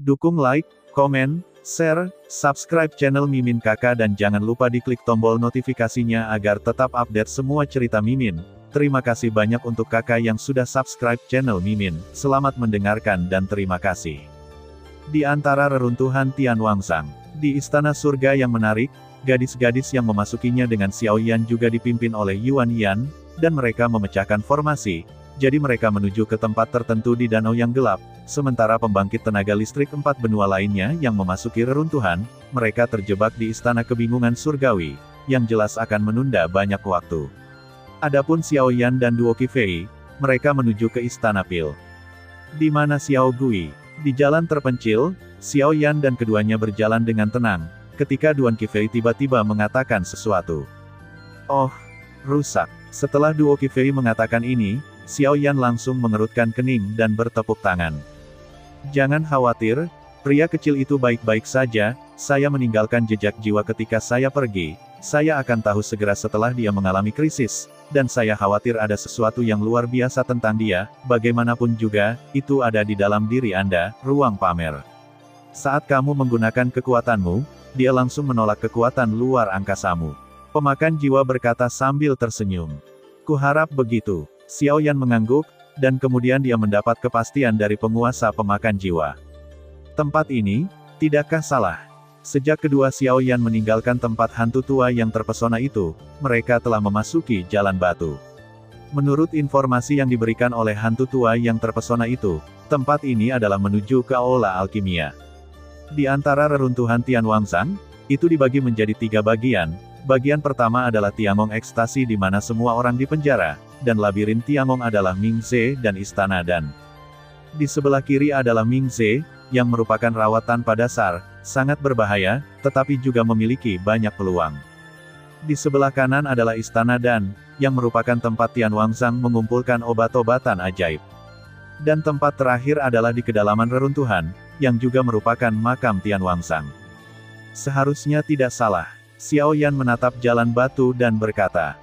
Dukung like, komen, share, subscribe channel Mimin Kakak dan jangan lupa diklik tombol notifikasinya agar tetap update semua cerita Mimin. Terima kasih banyak untuk kakak yang sudah subscribe channel Mimin. Selamat mendengarkan dan terima kasih. Di antara reruntuhan Tianwangsang, di Istana Surga yang menarik, gadis-gadis yang memasukinya dengan Xiao Yan juga dipimpin oleh Yuan Yan, dan mereka memecahkan formasi. Jadi mereka menuju ke tempat tertentu di danau yang gelap, sementara pembangkit tenaga listrik 4 benua lainnya yang memasuki reruntuhan, mereka terjebak di Istana Kebingungan Surgawi, yang jelas akan menunda banyak waktu. Adapun Xiao Yan dan Duo Qifei, mereka menuju ke Istana Pil. Di mana Xiao Gui? Di jalan terpencil, Xiao Yan dan keduanya berjalan dengan tenang, ketika Duan Qifei tiba-tiba mengatakan sesuatu. Oh, rusak. Setelah Duo Qifei mengatakan ini, Xiao Yan langsung mengerutkan kening dan bertepuk tangan. Jangan khawatir, pria kecil itu baik-baik saja, saya meninggalkan jejak jiwa ketika saya pergi, saya akan tahu segera setelah dia mengalami krisis, dan saya khawatir ada sesuatu yang luar biasa tentang dia, bagaimanapun juga, itu ada di dalam diri Anda, ruang pamer. Saat kamu menggunakan kekuatanmu, dia langsung menolak kekuatan luar angkasamu. Pemakan jiwa berkata sambil tersenyum. Kuharap begitu. Xiao Yan mengangguk, dan kemudian dia mendapat kepastian dari penguasa pemakan jiwa. Tempat ini, tidakkah salah? Sejak kedua Xiao Yan meninggalkan tempat hantu tua yang terpesona itu, mereka telah memasuki jalan batu. Menurut informasi yang diberikan oleh hantu tua yang terpesona itu, tempat ini adalah menuju ke Aula Alkimia. Di antara reruntuhan Tianwangsang, itu dibagi menjadi 3 bagian. Bagian pertama adalah Tiangong Ekstasi di mana semua orang dipenjara, dan labirin Tiangong adalah Mingze dan Istana Dan. Di sebelah kiri adalah Mingze, yang merupakan rawat tanpa dasar, sangat berbahaya, tetapi juga memiliki banyak peluang. Di sebelah kanan adalah Istana Dan, yang merupakan tempat Tianwangsang mengumpulkan obat-obatan ajaib. Dan tempat terakhir adalah di kedalaman reruntuhan, yang juga merupakan makam Tianwangsang. Seharusnya tidak salah. Xiao Yan menatap jalan batu dan berkata,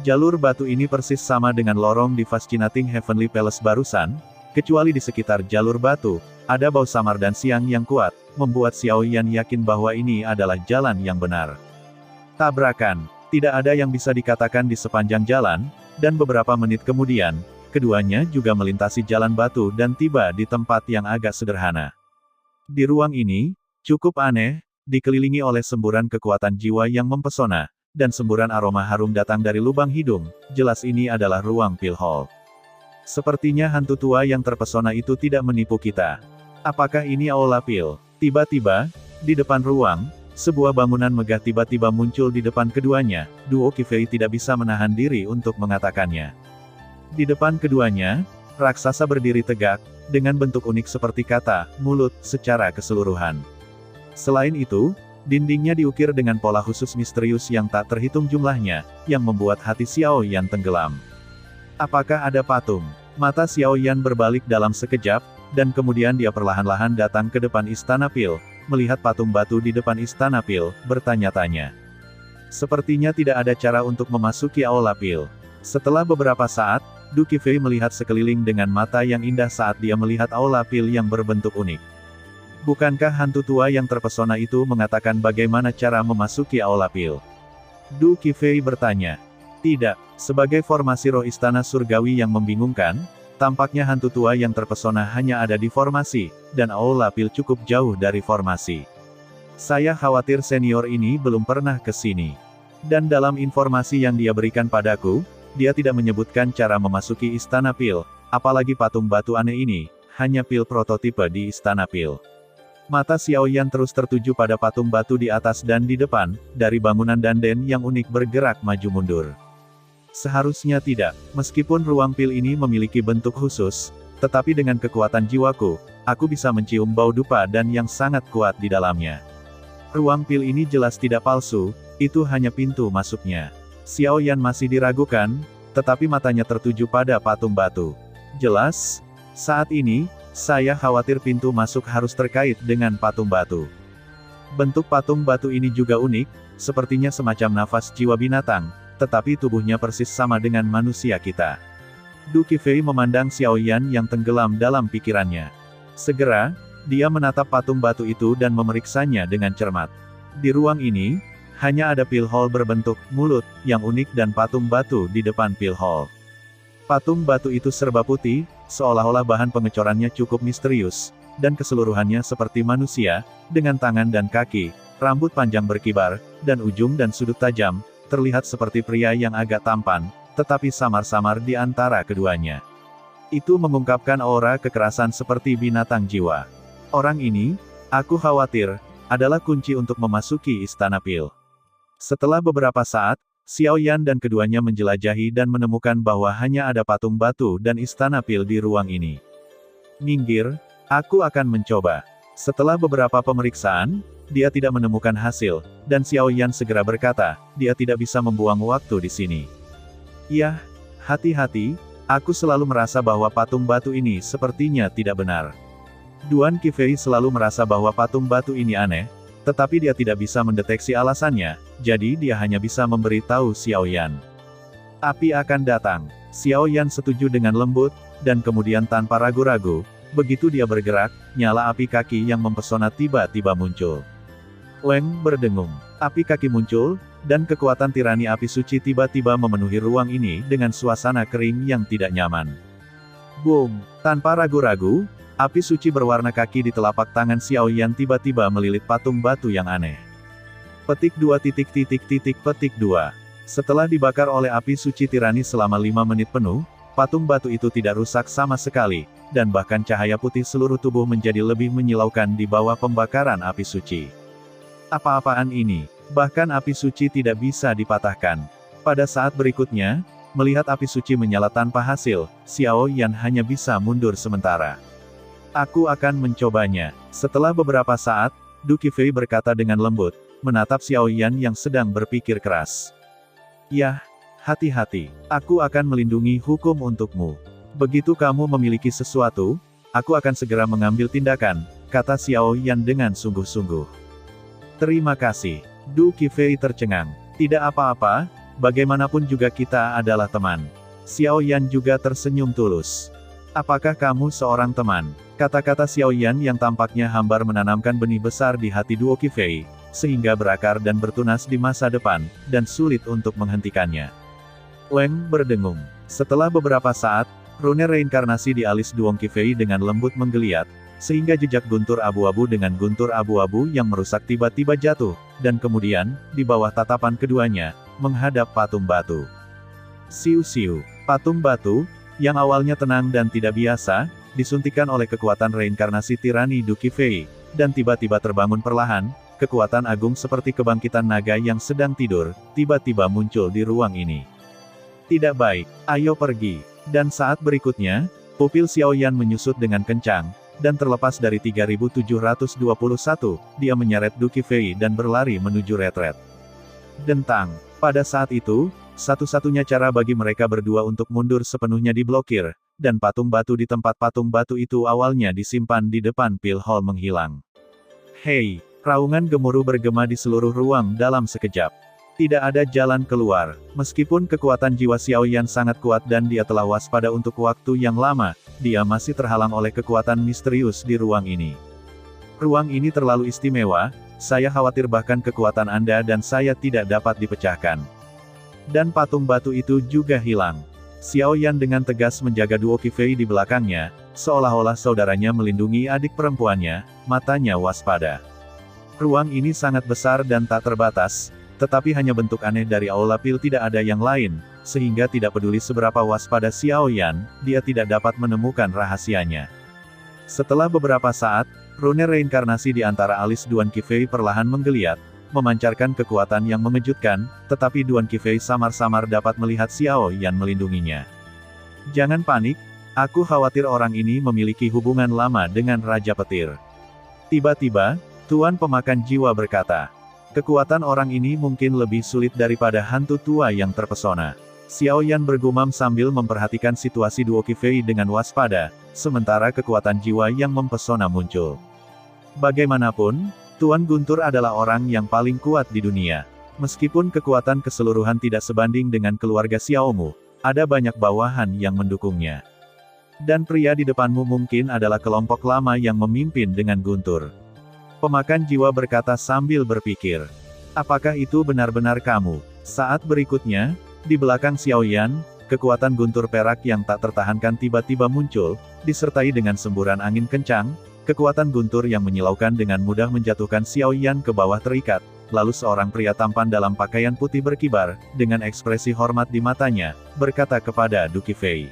jalur batu ini persis sama dengan lorong di Fascinating Heavenly Palace barusan, kecuali di sekitar jalur batu, ada bau samar dan siang yang kuat, membuat Xiao Yan yakin bahwa ini adalah jalan yang benar. Tabrakan, tidak ada yang bisa dikatakan di sepanjang jalan, dan beberapa menit kemudian, keduanya juga melintasi jalan batu dan tiba di tempat yang agak sederhana. Di ruang ini, cukup aneh, dikelilingi oleh semburan kekuatan jiwa yang mempesona, dan semburan aroma harum datang dari lubang hidung, jelas ini adalah ruang Pil Hall. Sepertinya hantu tua yang terpesona itu tidak menipu kita. Apakah ini Aula Pil? Tiba-tiba, di depan ruang, sebuah bangunan megah tiba-tiba muncul di depan keduanya, Duo Qifei tidak bisa menahan diri untuk mengatakannya. Di depan keduanya, raksasa berdiri tegak, dengan bentuk unik seperti kata, mulut, secara keseluruhan. Selain itu, dindingnya diukir dengan pola khusus misterius yang tak terhitung jumlahnya, yang membuat hati Xiao Yan tenggelam. Apakah ada patung? Mata Xiao Yan berbalik dalam sekejap, dan kemudian dia perlahan-lahan datang ke depan Istana Pil, melihat patung batu di depan Istana Pil, bertanya-tanya. Sepertinya tidak ada cara untuk memasuki Aula Pil. Setelah beberapa saat, Du Qifei melihat sekeliling dengan mata yang indah saat dia melihat Aula Pil yang berbentuk unik. Bukankah hantu tua yang terpesona itu mengatakan bagaimana cara memasuki Aula Pil? Du Qifei bertanya. Tidak, sebagai formasi roh Istana Surgawi yang membingungkan, tampaknya hantu tua yang terpesona hanya ada di formasi, dan Aula Pil cukup jauh dari formasi. Saya khawatir senior ini belum pernah ke sini. Dan dalam informasi yang dia berikan padaku, dia tidak menyebutkan cara memasuki Istana Pil, apalagi patung batu aneh ini, hanya pil prototipe di Istana Pil. Mata Xiao Yan terus tertuju pada patung batu di atas dan di depan, dari bangunan danden yang unik bergerak maju mundur. Seharusnya tidak, meskipun ruang pil ini memiliki bentuk khusus, tetapi dengan kekuatan jiwaku, aku bisa mencium bau dupa dan yang sangat kuat di dalamnya. Ruang pil ini jelas tidak palsu, itu hanya pintu masuknya. Xiao Yan masih diragukan, tetapi matanya tertuju pada patung batu. Jelas, saat ini, saya khawatir pintu masuk harus terkait dengan patung batu. Bentuk patung batu ini juga unik, sepertinya semacam nafas jiwa binatang, tetapi tubuhnya persis sama dengan manusia kita. Du Qifei memandang Xiao Yan yang tenggelam dalam pikirannya. Segera, Dia menatap patung batu itu dan memeriksanya dengan cermat. Di ruang ini, hanya ada pil hall berbentuk mulut yang unik dan patung batu di depan pil hall. Patung batu itu serba putih, seolah-olah bahan pengecorannya cukup misterius, dan keseluruhannya seperti manusia, dengan tangan dan kaki, rambut panjang berkibar, dan ujung dan sudut tajam, terlihat seperti pria yang agak tampan, tetapi samar-samar di antara keduanya. Itu mengungkapkan aura kekerasan seperti binatang jiwa. Orang ini, aku khawatir, adalah kunci untuk memasuki Istana Pil. Setelah beberapa saat, Xiao Yan dan keduanya menjelajahi dan menemukan bahwa hanya ada patung batu dan Istana Pil di ruang ini. Minggir, aku akan mencoba. Setelah beberapa pemeriksaan, dia tidak menemukan hasil, dan Xiao Yan segera berkata, dia tidak bisa membuang waktu di sini. Yah, hati-hati, aku selalu merasa bahwa patung batu ini sepertinya tidak benar. Duan Qifei selalu merasa bahwa patung batu ini aneh, tetapi dia tidak bisa mendeteksi alasannya, jadi dia hanya bisa memberitahu Xiao Yan. Api akan datang. Xiao Yan setuju dengan lembut, dan kemudian tanpa ragu-ragu, begitu dia bergerak, nyala api kaki yang mempesona tiba-tiba muncul. Weng berdengung. Api kaki muncul, dan kekuatan tirani api suci tiba-tiba memenuhi ruang ini dengan suasana kering yang tidak nyaman. Boom! Tanpa ragu-ragu, api suci berwarna kaki di telapak tangan Xiao Yan tiba-tiba melilit patung batu yang aneh. Petik 2. Petik 2. Setelah dibakar oleh api suci tirani selama 5 menit penuh, patung batu itu tidak rusak sama sekali, dan bahkan cahaya putih seluruh tubuh menjadi lebih menyilaukan di bawah pembakaran api suci. Apa-apaan ini? Bahkan api suci tidak bisa dipatahkan. Pada saat berikutnya, melihat api suci menyala tanpa hasil, Xiao Yan hanya bisa mundur sementara. Aku akan mencobanya. Setelah beberapa saat, Du Qifei berkata dengan lembut, menatap Xiao Yan yang sedang berpikir keras. Yah, hati-hati. Aku akan melindungi hukum untukmu. Begitu kamu memiliki sesuatu, aku akan segera mengambil tindakan, kata Xiao Yan dengan sungguh-sungguh. Terima kasih. Du Qifei tercengang. Tidak apa-apa, bagaimanapun juga kita adalah teman. Xiao Yan juga tersenyum tulus. Apakah kamu seorang teman? Kata-kata Xiao Yan yang tampaknya hambar menanamkan benih besar di hati Du Qifei, sehingga berakar dan bertunas di masa depan, dan sulit untuk menghentikannya. Weng berdengung. Setelah beberapa saat, rune reinkarnasi di alis Duong Qifei dengan lembut menggeliat, sehingga jejak guntur abu-abu dengan guntur abu-abu yang merusak tiba-tiba jatuh, dan kemudian, di bawah tatapan keduanya, menghadap patung batu. Siu-siu. Patung batu, yang awalnya tenang dan tidak biasa, disuntikan oleh kekuatan reinkarnasi tirani Du Qifei, dan tiba-tiba terbangun perlahan, kekuatan agung seperti kebangkitan naga yang sedang tidur, tiba-tiba muncul di ruang ini. Tidak baik, ayo pergi. Dan saat berikutnya, pupil Xiao Yan menyusut dengan kencang, dan terlepas dari 3721, dia menyeret Du Qifei dan berlari menuju retret. Dentang. Pada saat itu, satu-satunya cara bagi mereka berdua untuk mundur sepenuhnya diblokir, dan patung batu di tempat patung batu itu awalnya disimpan di depan pil hall menghilang. Hei! Raungan gemuruh bergema di seluruh ruang dalam sekejap. Tidak ada jalan keluar. Meskipun kekuatan jiwa Xiao Yan sangat kuat dan dia telah waspada untuk waktu yang lama, dia masih terhalang oleh kekuatan misterius di ruang ini. Ruang ini terlalu istimewa, saya khawatir bahkan kekuatan Anda dan saya tidak dapat dipecahkan. Dan patung batu itu juga hilang. Xiao Yan dengan tegas menjaga Duo Qifei di belakangnya, seolah-olah saudaranya melindungi adik perempuannya, matanya waspada. Ruang ini sangat besar dan tak terbatas, tetapi hanya bentuk aneh dari aula pil tidak ada yang lain, sehingga tidak peduli seberapa waspada Xiao Yan, dia tidak dapat menemukan rahasianya. Setelah beberapa saat, rune reinkarnasi di antara alis Duan Qifei perlahan menggeliat, memancarkan kekuatan yang mengejutkan, tetapi Duan Qifei samar-samar dapat melihat Xiao Yan melindunginya. Jangan panik, aku khawatir orang ini memiliki hubungan lama dengan Raja Petir. Tiba-tiba, Tuan Pemakan Jiwa berkata, kekuatan orang ini mungkin lebih sulit daripada hantu tua yang terpesona. Xiao Yan bergumam sambil memperhatikan situasi Duo Qifei dengan waspada, sementara kekuatan jiwa yang mempesona muncul. Bagaimanapun, Tuan Guntur adalah orang yang paling kuat di dunia. Meskipun kekuatan keseluruhan tidak sebanding dengan keluarga Xiaomu, ada banyak bawahan yang mendukungnya. Dan pria di depanmu mungkin adalah kelompok lama yang memimpin dengan guntur. Pemakan jiwa berkata sambil berpikir. Apakah itu benar-benar kamu? Saat berikutnya, di belakang Xiao Yan, kekuatan guntur perak yang tak tertahankan tiba-tiba muncul, disertai dengan semburan angin kencang, kekuatan guntur yang menyilaukan dengan mudah menjatuhkan Xiao Yan ke bawah terikat, lalu seorang pria tampan dalam pakaian putih berkibar, dengan ekspresi hormat di matanya, berkata kepada Du Qifei.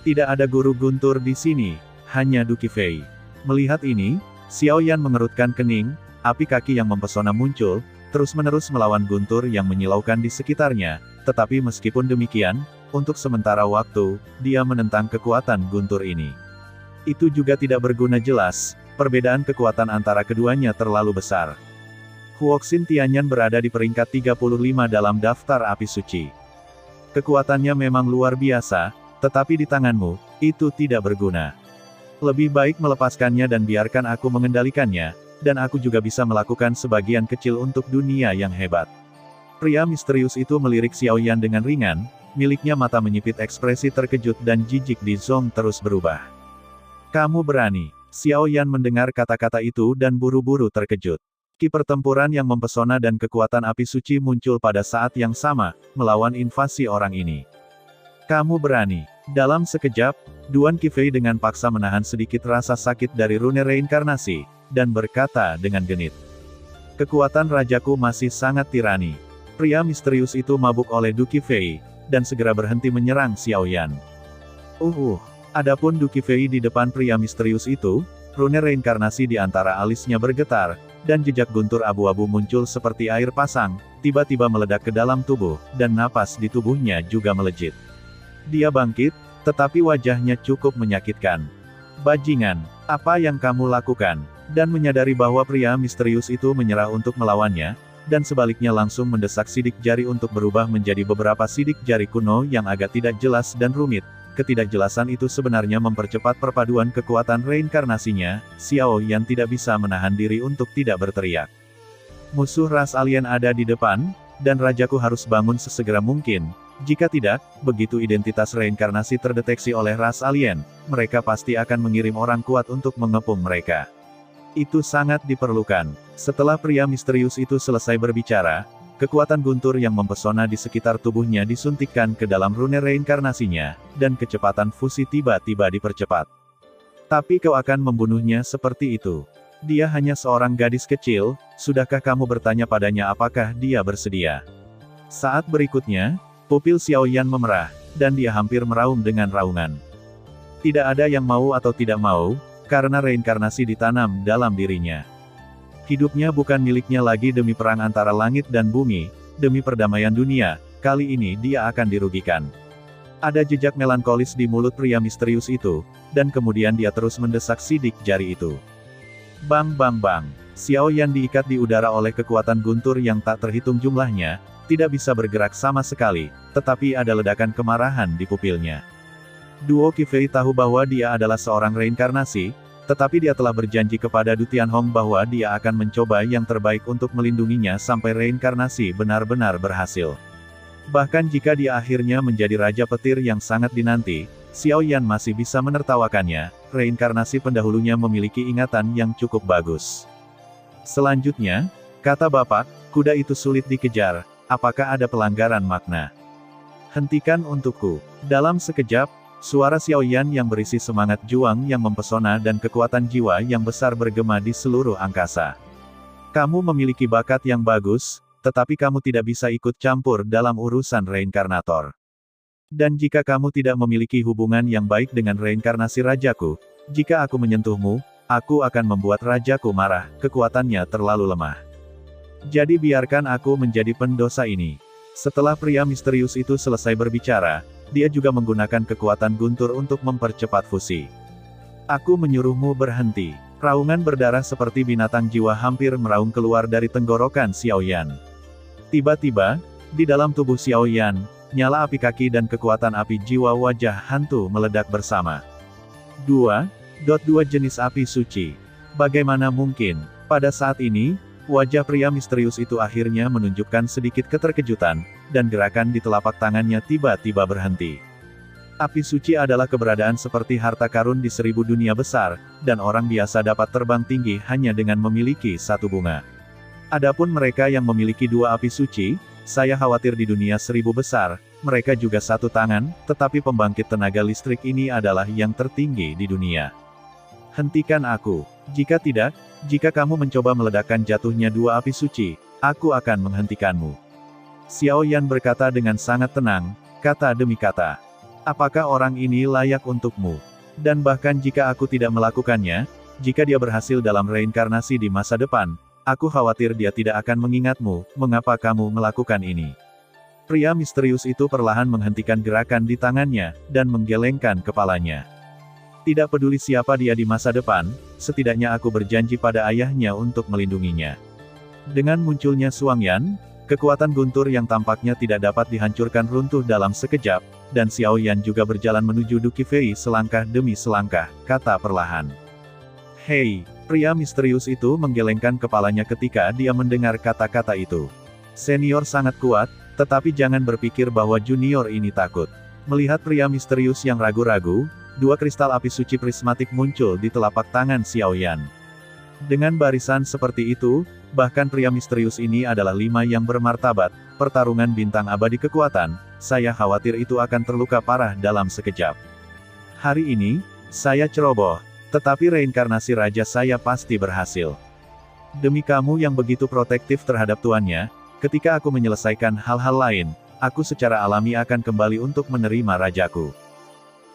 Tidak ada guru guntur di sini, hanya Du Qifei. Melihat ini, Xiao Yan mengerutkan kening, api kaki yang mempesona muncul, terus-menerus melawan guntur yang menyilaukan di sekitarnya, tetapi meskipun demikian, untuk sementara waktu, dia menentang kekuatan guntur ini. Itu juga tidak berguna jelas, perbedaan kekuatan antara keduanya terlalu besar. Huoxin Tianyan berada di peringkat 35 dalam daftar api suci. Kekuatannya memang luar biasa, tetapi di tanganmu, itu tidak berguna. Lebih baik melepaskannya dan biarkan aku mengendalikannya, dan aku juga bisa melakukan sebagian kecil untuk dunia yang hebat. Pria misterius itu melirik Xiao Yan dengan ringan, miliknya mata menyipit ekspresi terkejut dan jijik di Zong terus berubah. Kamu berani. Xiao Yan mendengar kata-kata itu dan buru-buru terkejut. Ki pertempuran yang mempesona dan kekuatan api suci muncul pada saat yang sama, melawan invasi orang ini. Kamu berani. Dalam sekejap, Duan Qifei dengan paksa menahan sedikit rasa sakit dari rune reinkarnasi, dan berkata dengan genit. Kekuatan rajaku masih sangat tirani. Pria misterius itu mabuk oleh Du Qifei, dan segera berhenti menyerang Xiao Yan. Adapun Du Qifei di depan pria misterius itu, rune reinkarnasi di antara alisnya bergetar, dan jejak guntur abu-abu muncul seperti air pasang, tiba-tiba meledak ke dalam tubuh, dan napas di tubuhnya juga melejit. Dia bangkit, tetapi wajahnya cukup menyakitkan. Bajingan, apa yang kamu lakukan? Dan menyadari bahwa pria misterius itu menyerah untuk melawannya, dan sebaliknya langsung mendesak sidik jari untuk berubah menjadi beberapa sidik jari kuno yang agak tidak jelas dan rumit. Ketidakjelasan itu sebenarnya mempercepat perpaduan kekuatan reinkarnasinya. Xiao Yan tidak bisa menahan diri untuk tidak berteriak. Musuh ras alien ada di depan, dan rajaku harus bangun sesegera mungkin. Jika tidak, begitu identitas reinkarnasi terdeteksi oleh ras alien, mereka pasti akan mengirim orang kuat untuk mengepung mereka. Itu sangat diperlukan. Setelah pria misterius itu selesai berbicara, kekuatan guntur yang mempesona di sekitar tubuhnya disuntikkan ke dalam rune reinkarnasinya, dan kecepatan fusi tiba-tiba dipercepat. Tapi kau akan membunuhnya seperti itu. Dia hanya seorang gadis kecil, sudahkah kamu bertanya padanya apakah dia bersedia? Saat berikutnya, pupil Xiao Yan memerah, dan dia hampir meraung dengan raungan. Tidak ada yang mau atau tidak mau, karena reinkarnasi ditanam dalam dirinya. Hidupnya bukan miliknya lagi demi perang antara langit dan bumi, demi perdamaian dunia, kali ini dia akan dirugikan. Ada jejak melankolis di mulut pria misterius itu, dan kemudian dia terus mendesak sidik jari itu. Bang bang bang, Xiao Yan diikat di udara oleh kekuatan guntur yang tak terhitung jumlahnya, tidak bisa bergerak sama sekali, tetapi ada ledakan kemarahan di pupilnya. Duo Qifei tahu bahwa dia adalah seorang reinkarnasi, tetapi dia telah berjanji kepada Du Tianhong bahwa dia akan mencoba yang terbaik untuk melindunginya sampai reinkarnasi benar-benar berhasil. Bahkan jika dia akhirnya menjadi Raja Petir yang sangat dinanti, Xiao Yan masih bisa menertawakannya, reinkarnasi pendahulunya memiliki ingatan yang cukup bagus. Selanjutnya, kata Bapak, kuda itu sulit dikejar. Apakah ada pelanggaran makna? Hentikan untukku. Dalam sekejap, suara Xiao Yan yang berisi semangat juang yang mempesona dan kekuatan jiwa yang besar bergema di seluruh angkasa. Kamu memiliki bakat yang bagus, tetapi kamu tidak bisa ikut campur dalam urusan reinkarnator. Dan jika kamu tidak memiliki hubungan yang baik dengan reinkarnasi rajaku, jika aku menyentuhmu, aku akan membuat rajaku marah, kekuatannya terlalu lemah. Jadi biarkan aku menjadi pendosa ini. Setelah pria misterius itu selesai berbicara, dia juga menggunakan kekuatan guntur untuk mempercepat fusi. Aku menyuruhmu berhenti. Raungan berdarah seperti binatang jiwa hampir meraung keluar dari tenggorokan Xiao Yan. Tiba-tiba, di dalam tubuh Xiao Yan, nyala api kaki dan kekuatan api jiwa wajah hantu meledak bersama. Dua jenis api suci. Bagaimana mungkin? Pada saat ini, wajah pria misterius itu akhirnya menunjukkan sedikit keterkejutan, dan gerakan di telapak tangannya tiba-tiba berhenti. Api suci adalah keberadaan seperti harta karun di 1000 dunia besar, dan orang biasa dapat terbang tinggi hanya dengan memiliki satu bunga. Adapun mereka yang memiliki dua api suci, saya khawatir di dunia 1000 besar, mereka juga satu tangan, tetapi pembangkit tenaga listrik ini adalah yang tertinggi di dunia. Hentikan aku. Jika tidak, jika kamu mencoba meledakkan jatuhnya dua api suci, aku akan menghentikanmu. Xiao Yan berkata dengan sangat tenang, kata demi kata. Apakah orang ini layak untukmu? Dan bahkan jika aku tidak melakukannya, jika dia berhasil dalam reinkarnasi di masa depan, aku khawatir dia tidak akan mengingatmu, mengapa kamu melakukan ini. Pria misterius itu perlahan menghentikan gerakan di tangannya, dan menggelengkan kepalanya. Tidak peduli siapa dia di masa depan, setidaknya aku berjanji pada ayahnya untuk melindunginya. Dengan munculnya Suang Yan, kekuatan guntur yang tampaknya tidak dapat dihancurkan runtuh dalam sekejap, dan Xiao Yan juga berjalan menuju Duki Fei selangkah demi selangkah, kata perlahan. Hei, pria misterius itu menggelengkan kepalanya ketika dia mendengar kata-kata itu. Senior sangat kuat, tetapi jangan berpikir bahwa junior ini takut. Melihat pria misterius yang ragu-ragu, dua kristal api suci prismatik muncul di telapak tangan Xiao Yan. Dengan barisan seperti itu, bahkan pria misterius ini adalah 5 yang bermartabat, pertarungan bintang abadi kekuatan, saya khawatir itu akan terluka parah dalam sekejap. Hari ini, saya ceroboh, tetapi reinkarnasi raja saya pasti berhasil. Demi kamu yang begitu protektif terhadap tuannya, ketika aku menyelesaikan hal-hal lain, aku secara alami akan kembali untuk menerima rajaku.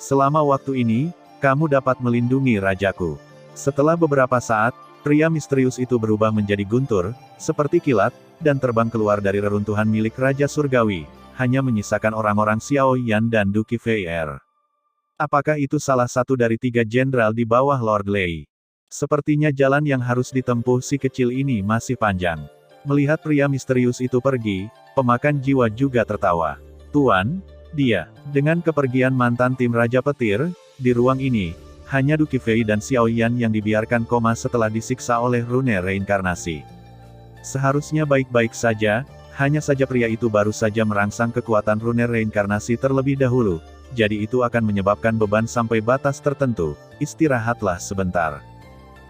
Selama waktu ini, kamu dapat melindungi rajaku. Setelah beberapa saat, pria misterius itu berubah menjadi guntur, seperti kilat, dan terbang keluar dari reruntuhan milik Raja Surgawi, hanya menyisakan orang-orang Xiao Yan dan Duki Fei Er. Apakah itu salah satu dari 3 jenderal di bawah Lord Lei? Sepertinya jalan yang harus ditempuh si kecil ini masih panjang. Melihat pria misterius itu pergi, pemakan jiwa juga tertawa. Tuan, dia, dengan kepergian mantan tim Raja Petir, di ruang ini, hanya Duki Fei dan Xiao Yan yang dibiarkan koma setelah disiksa oleh rune reinkarnasi. Seharusnya baik-baik saja, hanya saja pria itu baru saja merangsang kekuatan rune reinkarnasi terlebih dahulu, jadi itu akan menyebabkan beban sampai batas tertentu, istirahatlah sebentar.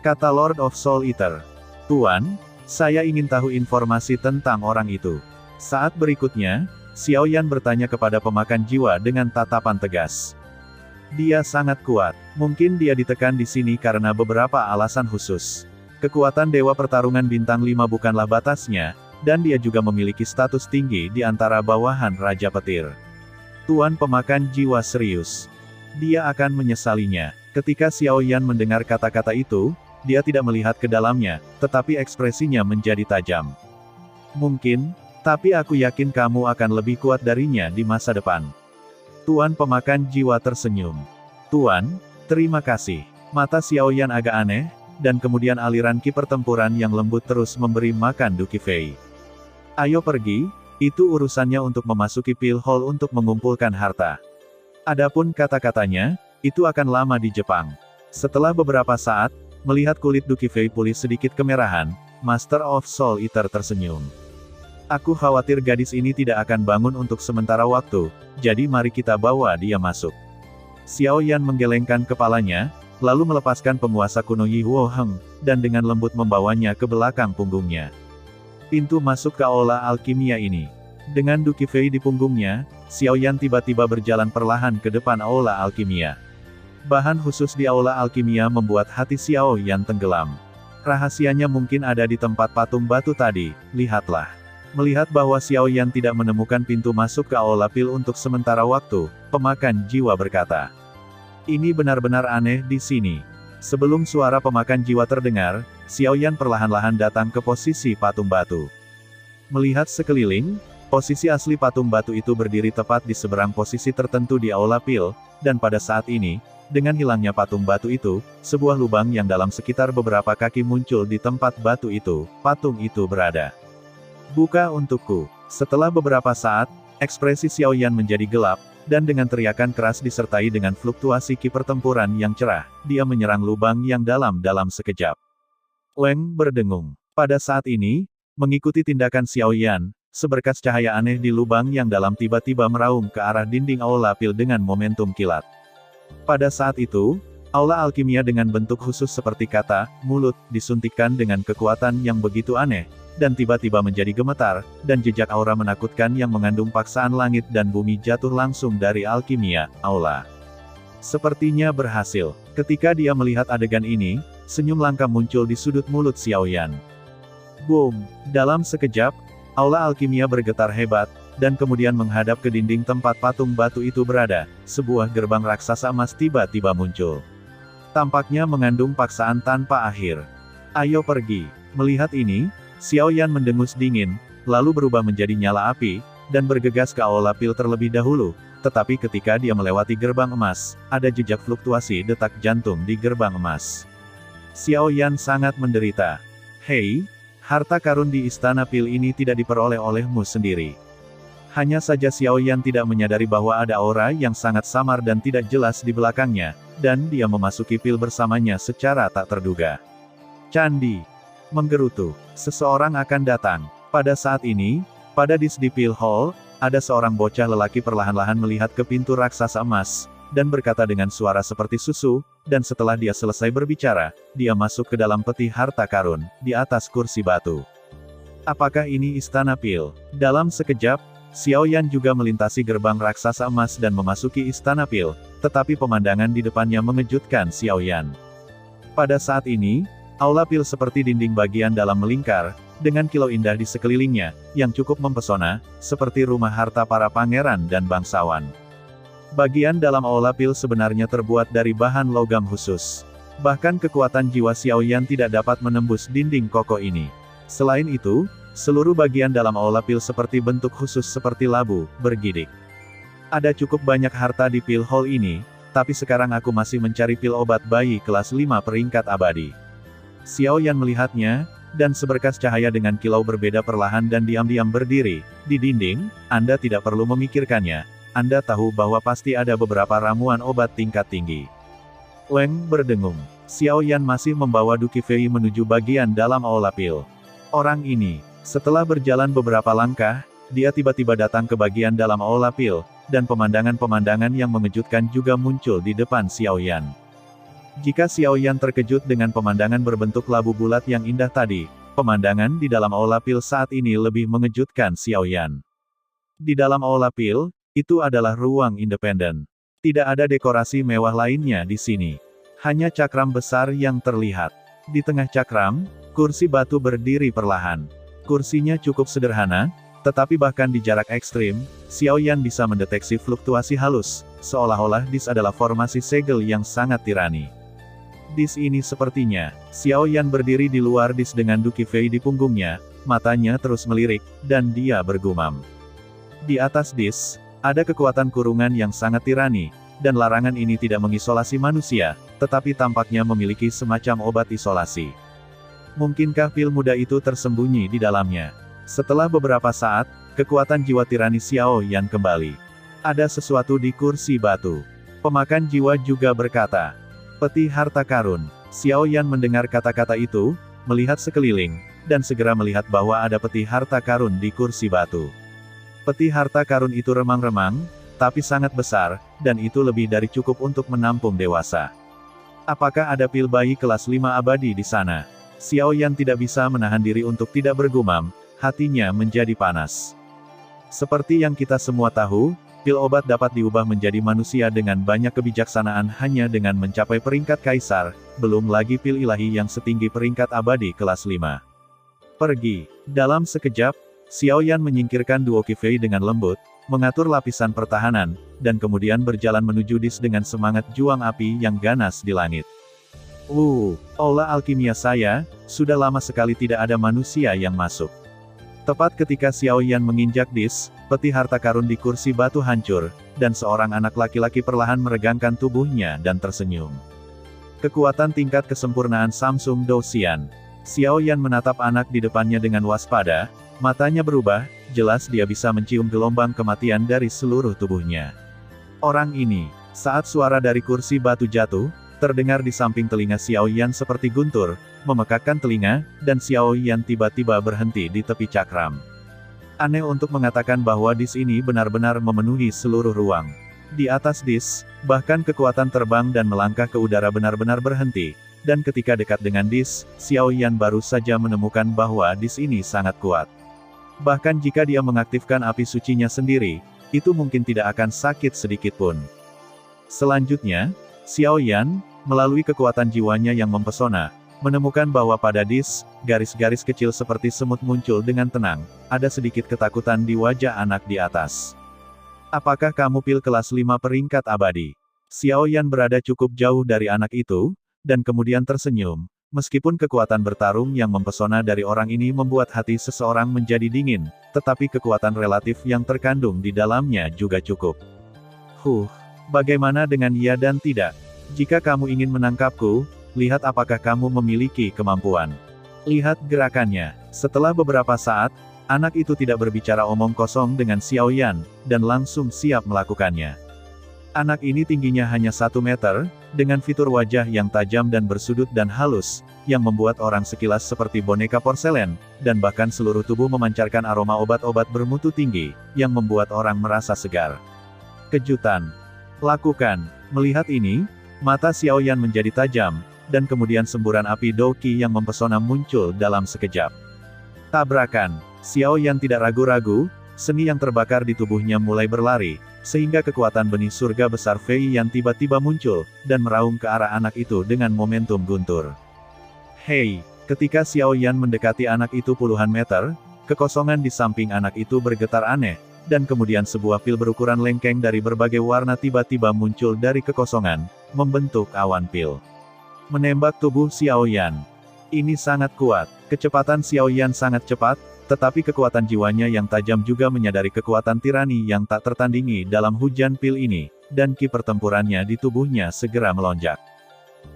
Kata Lord of Soul Eater. Tuan, saya ingin tahu informasi tentang orang itu. Saat berikutnya, Xiao Yan bertanya kepada pemakan jiwa dengan tatapan tegas. Dia sangat kuat. Mungkin dia ditekan di sini karena beberapa alasan khusus. Kekuatan Dewa Pertarungan Bintang 5 bukanlah batasnya, dan dia juga memiliki status tinggi di antara bawahan Raja Petir. Tuan pemakan jiwa serius. Dia akan menyesalinya. Ketika Xiao Yan mendengar kata-kata itu, dia tidak melihat ke dalamnya, tetapi ekspresinya menjadi tajam. Mungkin, tapi aku yakin kamu akan lebih kuat darinya di masa depan. Tuan pemakan jiwa tersenyum. Tuan, terima kasih. Mata Xiao Yan agak aneh, dan kemudian aliran ki pertempuran yang lembut terus memberi makan Duki Fei. Ayo pergi, itu urusannya untuk memasuki Pil Hall untuk mengumpulkan harta. Adapun kata-katanya, itu akan lama di Jepang. Setelah beberapa saat, melihat kulit Duki Fei pulih sedikit kemerahan, Master of Soul Eater tersenyum. Aku khawatir gadis ini tidak akan bangun untuk sementara waktu, jadi mari kita bawa dia masuk. Xiao Yan menggelengkan kepalanya, lalu melepaskan penguasa kuno Yi Huo Heng, dan dengan lembut membawanya ke belakang punggungnya. Pintu masuk ke aula alkimia ini. Dengan Duki Fei di punggungnya, Xiao Yan tiba-tiba berjalan perlahan ke depan aula alkimia. Bahan khusus di aula alkimia membuat hati Xiao Yan tenggelam. Rahasianya mungkin ada di tempat patung batu tadi, lihatlah. Melihat bahwa Xiao Yan tidak menemukan pintu masuk ke aula pil untuk sementara waktu, pemakan jiwa berkata. Ini benar-benar aneh di sini. Sebelum suara pemakan jiwa terdengar, Xiao Yan perlahan-lahan datang ke posisi patung batu. Melihat sekeliling, posisi asli patung batu itu berdiri tepat di seberang posisi tertentu di aula pil, dan pada saat ini, dengan hilangnya patung batu itu, sebuah lubang yang dalam sekitar beberapa kaki muncul di tempat batu itu, patung itu berada. Buka untukku. Setelah beberapa saat, ekspresi Xiao Yan menjadi gelap, dan dengan teriakan keras disertai dengan fluktuasi ki pertempuran yang cerah, dia menyerang lubang yang dalam sekejap. Leng berdengung. Pada saat ini, mengikuti tindakan Xiao Yan, seberkas cahaya aneh di lubang yang dalam tiba-tiba meraung ke arah dinding aula pil dengan momentum kilat. Pada saat itu, aula alkimia dengan bentuk khusus seperti kata, mulut, disuntikkan dengan kekuatan yang begitu aneh, dan tiba-tiba menjadi gemetar, dan jejak aura menakutkan yang mengandung paksaan langit dan bumi jatuh langsung dari alkimia, aula. Sepertinya berhasil. Ketika dia melihat adegan ini, senyum langka muncul di sudut mulut Xiaoyan. Boom! Dalam sekejap, aula alkimia bergetar hebat, dan kemudian menghadap ke dinding tempat patung batu itu berada, sebuah gerbang raksasa emas tiba-tiba muncul. Tampaknya mengandung paksaan tanpa akhir. Ayo pergi. Melihat ini, Xiaoyan mendengus dingin, lalu berubah menjadi nyala api, dan bergegas ke aula pil terlebih dahulu, tetapi ketika dia melewati gerbang emas, ada jejak fluktuasi detak jantung di gerbang emas. Xiaoyan sangat menderita. Hei, harta karun di istana pil ini tidak diperoleh olehmu sendiri. Hanya saja Xiaoyan tidak menyadari bahwa ada aura yang sangat samar dan tidak jelas di belakangnya, dan dia memasuki pil bersamanya secara tak terduga. Candi. Menggerutu. Seseorang akan datang. Pada saat ini, pada di pil hall, ada seorang bocah lelaki perlahan-lahan melihat ke pintu raksasa emas, dan berkata dengan suara seperti susu, dan setelah dia selesai berbicara, dia masuk ke dalam peti harta karun, di atas kursi batu. Apakah ini istana pil? Dalam sekejap, Xiaoyan juga melintasi gerbang raksasa emas dan memasuki istana pil, tetapi pemandangan di depannya mengejutkan Xiaoyan. Pada saat ini, aula pil seperti dinding bagian dalam melingkar, dengan kilau indah di sekelilingnya, yang cukup mempesona, seperti rumah harta para pangeran dan bangsawan. Bagian dalam aula pil sebenarnya terbuat dari bahan logam khusus. Bahkan kekuatan jiwa Xiaoyan tidak dapat menembus dinding kokoh ini. Selain itu, seluruh bagian dalam aula pil seperti bentuk khusus seperti labu, bergidik. Ada cukup banyak harta di pil hall ini, tapi sekarang aku masih mencari pil obat bayi kelas 5 peringkat abadi. Xiaoyan melihatnya, dan seberkas cahaya dengan kilau berbeda perlahan dan diam-diam berdiri di dinding. Anda tidak perlu memikirkannya. Anda tahu bahwa pasti ada beberapa ramuan obat tingkat tinggi. Weng berdengung. Xiaoyan masih membawa Duqi Fei menuju bagian dalam aula pil. Orang ini, setelah berjalan beberapa langkah, dia tiba-tiba datang ke bagian dalam aula pil, dan pemandangan-pemandangan yang mengejutkan juga muncul di depan Xiaoyan. Jika Xiaoyan terkejut dengan pemandangan berbentuk labu bulat yang indah tadi, pemandangan di dalam aula pil saat ini lebih mengejutkan Xiaoyan. Di dalam aula pil, itu adalah ruang independen. Tidak ada dekorasi mewah lainnya di sini. Hanya cakram besar yang terlihat. Di tengah cakram, kursi batu berdiri perlahan. Kursinya cukup sederhana, tetapi bahkan di jarak ekstrim, Xiaoyan bisa mendeteksi fluktuasi halus, seolah-olah dis adalah formasi segel yang sangat tirani. Dis ini sepertinya, Xiaoyan berdiri di luar dis dengan Duqi Fei di punggungnya, matanya terus melirik, dan dia bergumam. Di atas dis, ada kekuatan kurungan yang sangat tirani, dan larangan ini tidak mengisolasi manusia, tetapi tampaknya memiliki semacam obat isolasi. Mungkinkah pil muda itu tersembunyi di dalamnya? Setelah beberapa saat, kekuatan jiwa tirani Xiaoyan kembali. Ada sesuatu di kursi batu. Pemakan jiwa juga berkata, "Peti harta karun." Xiaoyan mendengar kata-kata itu, melihat sekeliling, dan segera melihat bahwa ada peti harta karun di kursi batu. Peti harta karun itu remang-remang, tapi sangat besar, dan itu lebih dari cukup untuk menampung dewasa. Apakah ada pil bayi kelas 5 abadi di sana? Xiaoyan tidak bisa menahan diri untuk tidak bergumam, hatinya menjadi panas. Seperti yang kita semua tahu, pil obat dapat diubah menjadi manusia dengan banyak kebijaksanaan hanya dengan mencapai peringkat kaisar, belum lagi pil ilahi yang setinggi peringkat abadi kelas 5. Pergi. Dalam sekejap, Xiaoyan menyingkirkan Duqi Fei dengan lembut, mengatur lapisan pertahanan, dan kemudian berjalan menuju dis dengan semangat juang api yang ganas di langit. Aula alkimia saya, sudah lama sekali tidak ada manusia yang masuk. Tepat ketika Xiaoyan menginjak dis, peti harta karun di kursi batu hancur, dan seorang anak laki-laki perlahan meregangkan tubuhnya dan tersenyum. Kekuatan tingkat kesempurnaan Samsung Douxian. Xiaoyan menatap anak di depannya dengan waspada, matanya berubah, jelas dia bisa mencium gelombang kematian dari seluruh tubuhnya. Orang ini, saat suara dari kursi batu jatuh, terdengar di samping telinga Xiaoyan seperti guntur, memekakkan telinga, dan Xiaoyan tiba-tiba berhenti di tepi cakram. Aneh untuk mengatakan bahwa dis ini benar-benar memenuhi seluruh ruang. Di atas dis, bahkan kekuatan terbang dan melangkah ke udara benar-benar berhenti. Dan ketika dekat dengan dis, Xiao Yan baru saja menemukan bahwa dis ini sangat kuat. Bahkan jika dia mengaktifkan api sucinya sendiri, itu mungkin tidak akan sakit sedikit pun. Selanjutnya, Xiao Yan, melalui kekuatan jiwanya yang mempesona, menemukan bahwa pada dis, garis-garis kecil seperti semut muncul dengan tenang, ada sedikit ketakutan di wajah anak di atas. Apakah kamu pil kelas 5 peringkat abadi? Xiao Yan berada cukup jauh dari anak itu, dan kemudian tersenyum. Meskipun kekuatan bertarung yang mempesona dari orang ini membuat hati seseorang menjadi dingin, tetapi kekuatan relatif yang terkandung di dalamnya juga cukup. Bagaimana dengan ya dan tidak? Jika kamu ingin menangkapku, lihat apakah kamu memiliki kemampuan. Lihat gerakannya. Setelah beberapa saat, anak itu tidak berbicara omong kosong dengan Xiao Yan, dan langsung siap melakukannya. Anak ini tingginya hanya 1 meter, dengan fitur wajah yang tajam dan bersudut dan halus, yang membuat orang sekilas seperti boneka porselen, dan bahkan seluruh tubuh memancarkan aroma obat-obat bermutu tinggi, yang membuat orang merasa segar. Kejutan. Lakukan. Melihat ini, mata Xiao Yan menjadi tajam, dan kemudian semburan api Douqi yang mempesona muncul dalam sekejap. Tabrakan. Xiao Yan tidak ragu-ragu, seni yang terbakar di tubuhnya mulai berlari, sehingga kekuatan benih surga besar Fei Yan tiba-tiba muncul, dan meraung ke arah anak itu dengan momentum guntur. Hei! Ketika Xiao Yan mendekati anak itu puluhan meter, kekosongan di samping anak itu bergetar aneh, dan kemudian sebuah pil berukuran lengkeng dari berbagai warna tiba-tiba muncul dari kekosongan, membentuk awan pil. Menembak tubuh Xiao Yan. Ini sangat kuat. Kecepatan Xiao Yan sangat cepat, tetapi kekuatan jiwanya yang tajam juga menyadari kekuatan tirani yang tak tertandingi dalam hujan pil ini, dan ki pertempurannya di tubuhnya segera melonjak.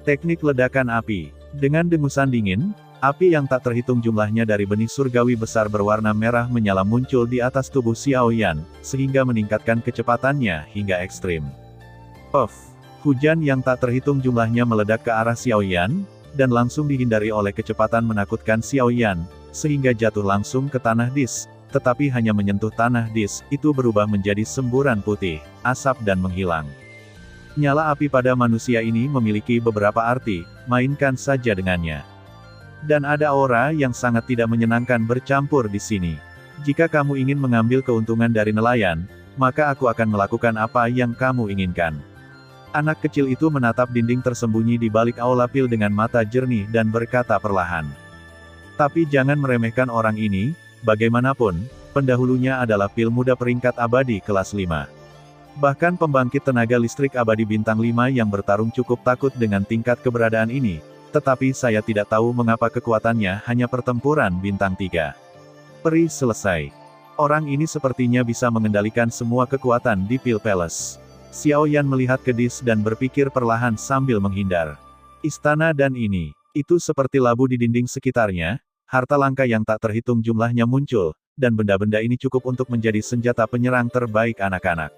Teknik ledakan api. Dengan dengusan dingin, api yang tak terhitung jumlahnya dari benih surgawi besar berwarna merah menyala muncul di atas tubuh Xiao Yan, sehingga meningkatkan kecepatannya hingga ekstrim. Hujan yang tak terhitung jumlahnya meledak ke arah Xiao Yan, dan langsung dihindari oleh kecepatan menakutkan Xiao Yan, sehingga jatuh langsung ke tanah dis, tetapi hanya menyentuh tanah dis, itu berubah menjadi semburan putih, asap dan menghilang. Nyala api pada manusia ini memiliki beberapa arti, mainkan saja dengannya. Dan ada aura yang sangat tidak menyenangkan bercampur di sini. Jika kamu ingin mengambil keuntungan dari nelayan, maka aku akan melakukan apa yang kamu inginkan. Anak kecil itu menatap dinding tersembunyi di balik aula pil dengan mata jernih dan berkata perlahan. Tapi jangan meremehkan orang ini, bagaimanapun, pendahulunya adalah pil muda peringkat abadi kelas 5. Bahkan pembangkit tenaga listrik abadi bintang 5 yang bertarung cukup takut dengan tingkat keberadaan ini, tetapi saya tidak tahu mengapa kekuatannya hanya pertempuran bintang 3. Peri selesai. Orang ini sepertinya bisa mengendalikan semua kekuatan di Pil Palace. Xiao Yan melihat ke dis dan berpikir perlahan sambil menghindar. Istana dan ini, itu seperti labu di dinding sekitarnya, harta langka yang tak terhitung jumlahnya muncul, dan benda-benda ini cukup untuk menjadi senjata penyerang terbaik anak-anak.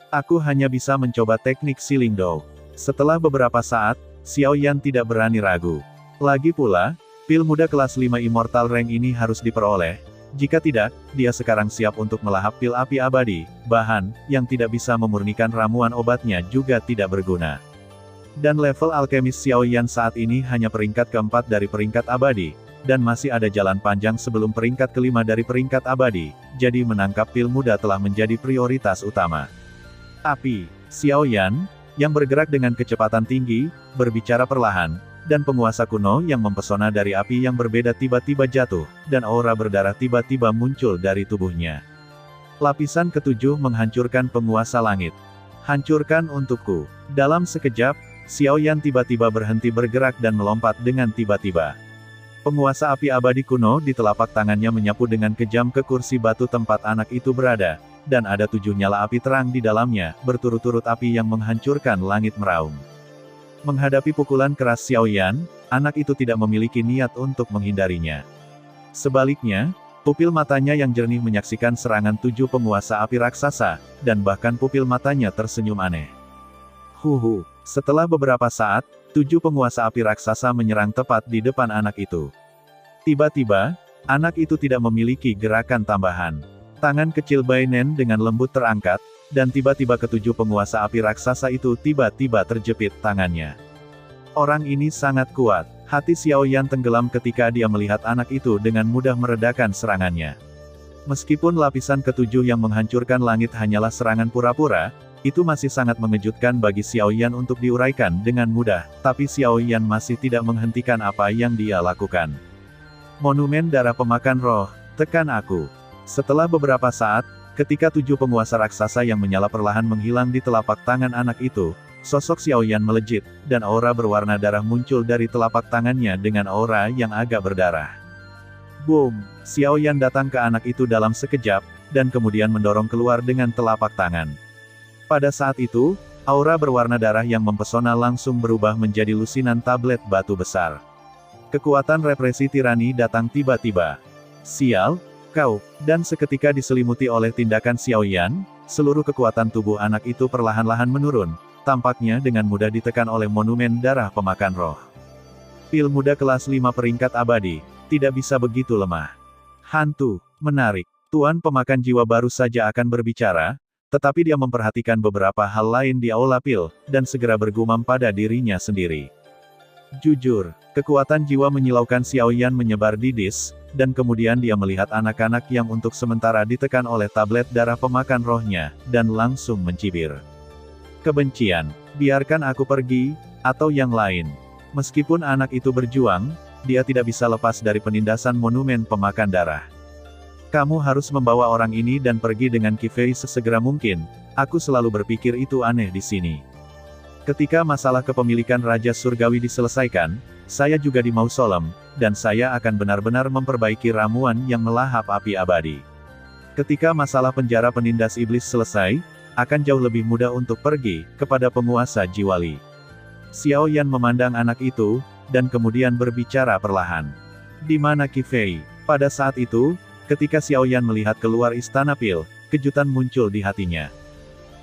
Aku hanya bisa mencoba teknik Sealing Dough. Setelah beberapa saat, Xiao Yan tidak berani ragu. Lagi pula, pil muda kelas 5 Immortal Rank ini harus diperoleh. Jika tidak, dia sekarang siap untuk melahap pil api abadi, bahan, yang tidak bisa memurnikan ramuan obatnya juga tidak berguna. Dan level alkemis Xiao Yan saat ini hanya peringkat keempat dari peringkat abadi, dan masih ada jalan panjang sebelum peringkat kelima dari peringkat abadi, jadi menangkap pil muda telah menjadi prioritas utama. Api, Xiao Yan, yang bergerak dengan kecepatan tinggi, berbicara perlahan, dan penguasa kuno yang mempesona dari api yang berbeda tiba-tiba jatuh, dan aura berdarah tiba-tiba muncul dari tubuhnya. Lapisan ketujuh menghancurkan penguasa langit. Hancurkan untukku. Dalam sekejap, Xiao Yan tiba-tiba berhenti bergerak dan melompat dengan tiba-tiba. Penguasa api abadi kuno di telapak tangannya menyapu dengan kejam ke kursi batu tempat anak itu berada, dan ada 7 nyala api terang di dalamnya, berturut-turut api yang menghancurkan langit meraung. Menghadapi pukulan keras Xiao Yan, anak itu tidak memiliki niat untuk menghindarinya. Sebaliknya, pupil matanya yang jernih menyaksikan serangan 7 penguasa api raksasa, dan bahkan pupil matanya tersenyum aneh. Setelah beberapa saat, 7 penguasa api raksasa menyerang tepat di depan anak itu. Tiba-tiba, anak itu tidak memiliki gerakan tambahan. Tangan kecil Bai Nen dengan lembut terangkat, dan tiba-tiba ketujuh penguasa api raksasa itu tiba-tiba terjepit tangannya. Orang ini sangat kuat. Hati Xiao Yan tenggelam ketika dia melihat anak itu dengan mudah meredakan serangannya. Meskipun lapisan ketujuh yang menghancurkan langit hanyalah serangan pura-pura, itu masih sangat mengejutkan bagi Xiao Yan untuk diuraikan dengan mudah, tapi Xiao Yan masih tidak menghentikan apa yang dia lakukan. Monumen darah pemakan roh, tekan aku. Setelah beberapa saat, ketika tujuh penguasa raksasa yang menyala perlahan menghilang di telapak tangan anak itu, sosok Xiao Yan melejit, dan aura berwarna darah muncul dari telapak tangannya dengan aura yang agak berdarah. Boom! Xiao Yan datang ke anak itu dalam sekejap, dan kemudian mendorong keluar dengan telapak tangan. Pada saat itu, aura berwarna darah yang mempesona langsung berubah menjadi lusinan tablet batu besar. Kekuatan represi tirani datang tiba-tiba. Sial, kau, dan seketika diselimuti oleh tindakan Xiao Yan, seluruh kekuatan tubuh anak itu perlahan-lahan menurun, tampaknya dengan mudah ditekan oleh monumen darah pemakan roh. Pil muda kelas 5 peringkat abadi, tidak bisa begitu lemah. Hantu, menarik. Tuan pemakan jiwa baru saja akan berbicara, tetapi dia memperhatikan beberapa hal lain di aula pil, dan segera bergumam pada dirinya sendiri. Jujur, kekuatan jiwa menyilaukan Xiao Yan menyebar di dis, dan kemudian dia melihat anak-anak yang untuk sementara ditekan oleh tablet darah pemakan rohnya, dan langsung mencibir. Kebencian, biarkan aku pergi, atau yang lain. Meskipun anak itu berjuang, dia tidak bisa lepas dari penindasan monumen pemakan darah. Kamu harus membawa orang ini dan pergi dengan Qi Fei sesegera mungkin, aku selalu berpikir itu aneh di sini. Ketika masalah kepemilikan Raja Surgawi diselesaikan, saya juga di mausolem, dan saya akan benar-benar memperbaiki ramuan yang melahap api abadi. Ketika masalah penjara penindas iblis selesai, akan jauh lebih mudah untuk pergi kepada penguasa Jiwali. Xiao Yan memandang anak itu, dan kemudian berbicara perlahan. Di mana Qi Fei? Pada saat itu, ketika Xiao Yan melihat keluar istana pil, kejutan muncul di hatinya.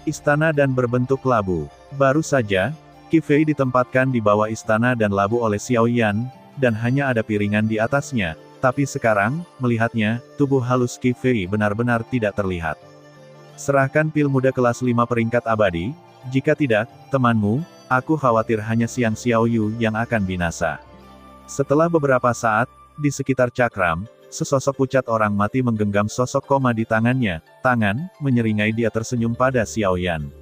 Istana dan berbentuk labu. Baru saja, Qi Fei ditempatkan di bawah istana dan labu oleh Xiao Yan, dan hanya ada piringan di atasnya, tapi sekarang, melihatnya, tubuh halus Qi Fei benar-benar tidak terlihat. Serahkan pil muda kelas 5 peringkat abadi, jika tidak, temanmu, aku khawatir hanya Xiang Xiaoyu yang akan binasa. Setelah beberapa saat, di sekitar cakram, sesosok pucat orang mati menggenggam sosok koma di tangannya, tangan, menyeringai dia tersenyum pada Xiao Yan.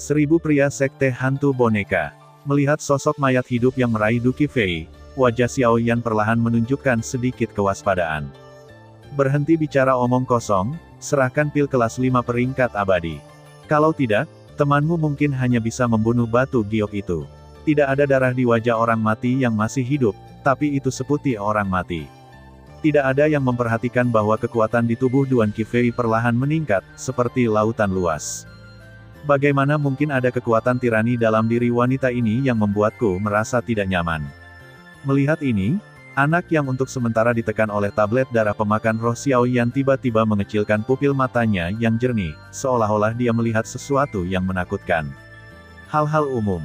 1000 pria sekte hantu boneka. Melihat sosok mayat hidup yang meraih Qi Fei, wajah Xiao Yan perlahan menunjukkan sedikit kewaspadaan. Berhenti bicara omong kosong, serahkan pil kelas 5 peringkat abadi. Kalau tidak, temanmu mungkin hanya bisa membunuh batu giok itu. Tidak ada darah di wajah orang mati yang masih hidup, tapi itu seputih orang mati. Tidak ada yang memperhatikan bahwa kekuatan di tubuh Duan Qi Fei perlahan meningkat, seperti lautan luas. Bagaimana mungkin ada kekuatan tirani dalam diri wanita ini yang membuatku merasa tidak nyaman? Melihat ini, anak yang untuk sementara ditekan oleh tablet darah pemakan roh Xiao Yan tiba-tiba mengecilkan pupil matanya yang jernih, seolah-olah dia melihat sesuatu yang menakutkan. Hal-hal umum.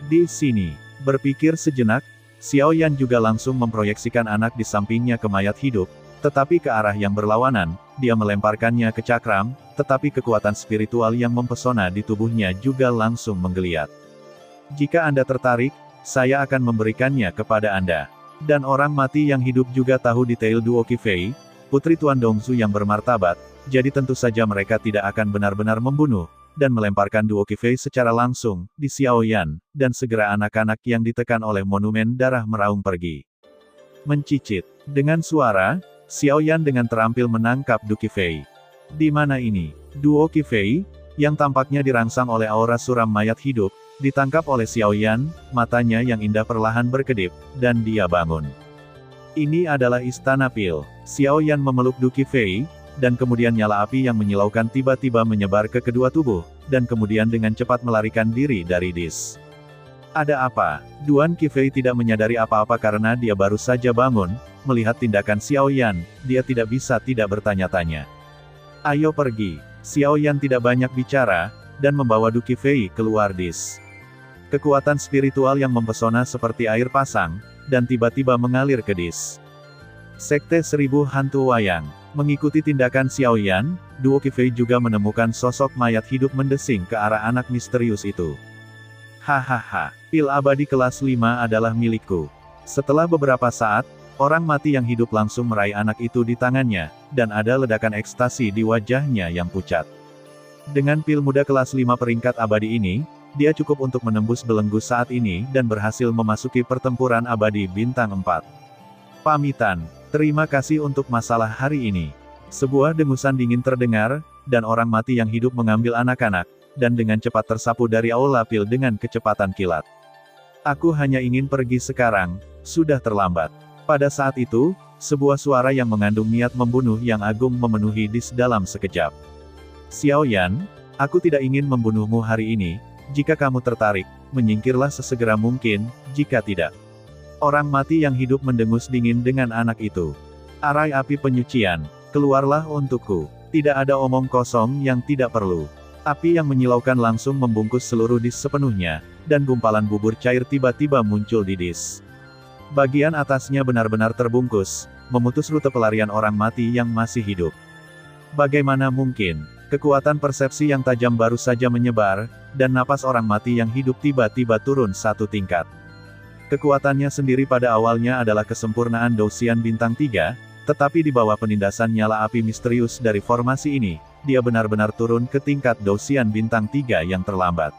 Di sini, berpikir sejenak, Xiao Yan juga langsung memproyeksikan anak di sampingnya ke mayat hidup, tetapi ke arah yang berlawanan, dia melemparkannya ke cakram, tetapi kekuatan spiritual yang mempesona di tubuhnya juga langsung menggeliat. Jika Anda tertarik, saya akan memberikannya kepada Anda. Dan orang mati yang hidup juga tahu detail duo Qi Fei, putri Tuan Dongzu yang bermartabat, jadi tentu saja mereka tidak akan benar-benar membunuh, dan melemparkan duo Qi Fei secara langsung, di Xiao Yan, dan segera anak-anak yang ditekan oleh monumen darah meraung pergi. Mencicit. Dengan suara, Xiao Yan dengan terampil menangkap Du Qi Fei. Di mana ini? Duo Qi Fei, yang tampaknya dirangsang oleh aura suram mayat hidup, ditangkap oleh Xiao Yan, matanya yang indah perlahan berkedip, dan dia bangun. Ini adalah istana pil. Xiao Yan memeluk Du Qi Fei, dan kemudian nyala api yang menyilaukan tiba-tiba menyebar ke kedua tubuh, dan kemudian dengan cepat melarikan diri dari dis. Ada apa? Duan Qi Fei tidak menyadari apa-apa karena dia baru saja bangun, melihat tindakan Xiao Yan, dia tidak bisa tidak bertanya-tanya. Ayo pergi. Xiao Yan tidak banyak bicara, dan membawa Du Qi Fei keluar dis. Kekuatan spiritual yang mempesona seperti air pasang, dan tiba-tiba mengalir ke dis. Sekte Seribu Hantu Wayang. Mengikuti tindakan Xiao Yan, duo Qifei juga menemukan sosok mayat hidup mendesing ke arah anak misterius itu. Hahaha, pil abadi kelas 5 adalah milikku. Setelah beberapa saat, orang mati yang hidup langsung meraih anak itu di tangannya, dan ada ledakan ekstasi di wajahnya yang pucat. Dengan pil muda kelas 5 peringkat abadi ini, dia cukup untuk menembus belenggu saat ini dan berhasil memasuki pertempuran abadi bintang 4. Pamitan. Terima kasih untuk masalah hari ini. Sebuah dengusan dingin terdengar, dan orang mati yang hidup mengambil anak-anak, dan dengan cepat tersapu dari aula pil dengan kecepatan kilat. Aku hanya ingin pergi sekarang, sudah terlambat. Pada saat itu, sebuah suara yang mengandung niat membunuh yang agung memenuhi Dis dalam sekejap. Xiao Yan, aku tidak ingin membunuhmu hari ini, jika kamu tertarik, menyingkirlah sesegera mungkin, jika tidak. Orang mati yang hidup mendengus dingin dengan anak itu. Arai api penyucian, keluarlah untukku. Tidak ada omong kosong yang tidak perlu. Api yang menyilaukan langsung membungkus seluruh dis sepenuhnya, dan gumpalan bubur cair tiba-tiba muncul di dis. Bagian atasnya benar-benar terbungkus, memutus rute pelarian orang mati yang masih hidup. Bagaimana mungkin? Kekuatan persepsi yang tajam baru saja menyebar, dan napas orang mati yang hidup tiba-tiba turun satu tingkat. Kekuatannya sendiri pada awalnya adalah kesempurnaan Dousian bintang 3, tetapi di bawah penindasan nyala api misterius dari formasi ini, dia benar-benar turun ke tingkat Dousian bintang 3 yang terlambat.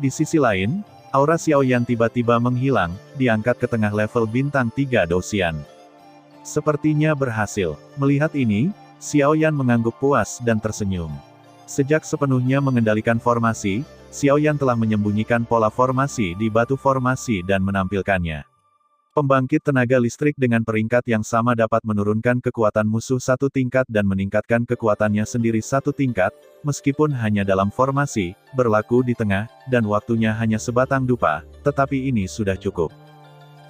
Di sisi lain, aura Xiao Yan tiba-tiba menghilang, diangkat ke tengah level bintang 3 Dousian. Sepertinya berhasil. Melihat ini, Xiao Yan mengangguk puas dan tersenyum. Sejak sepenuhnya mengendalikan formasi, Xiao Yan telah menyembunyikan pola formasi di batu formasi dan menampilkannya. Pembangkit tenaga listrik dengan peringkat yang sama dapat menurunkan kekuatan musuh satu tingkat dan meningkatkan kekuatannya sendiri satu tingkat, meskipun hanya dalam formasi, berlaku di tengah, dan waktunya hanya sebatang dupa, tetapi ini sudah cukup.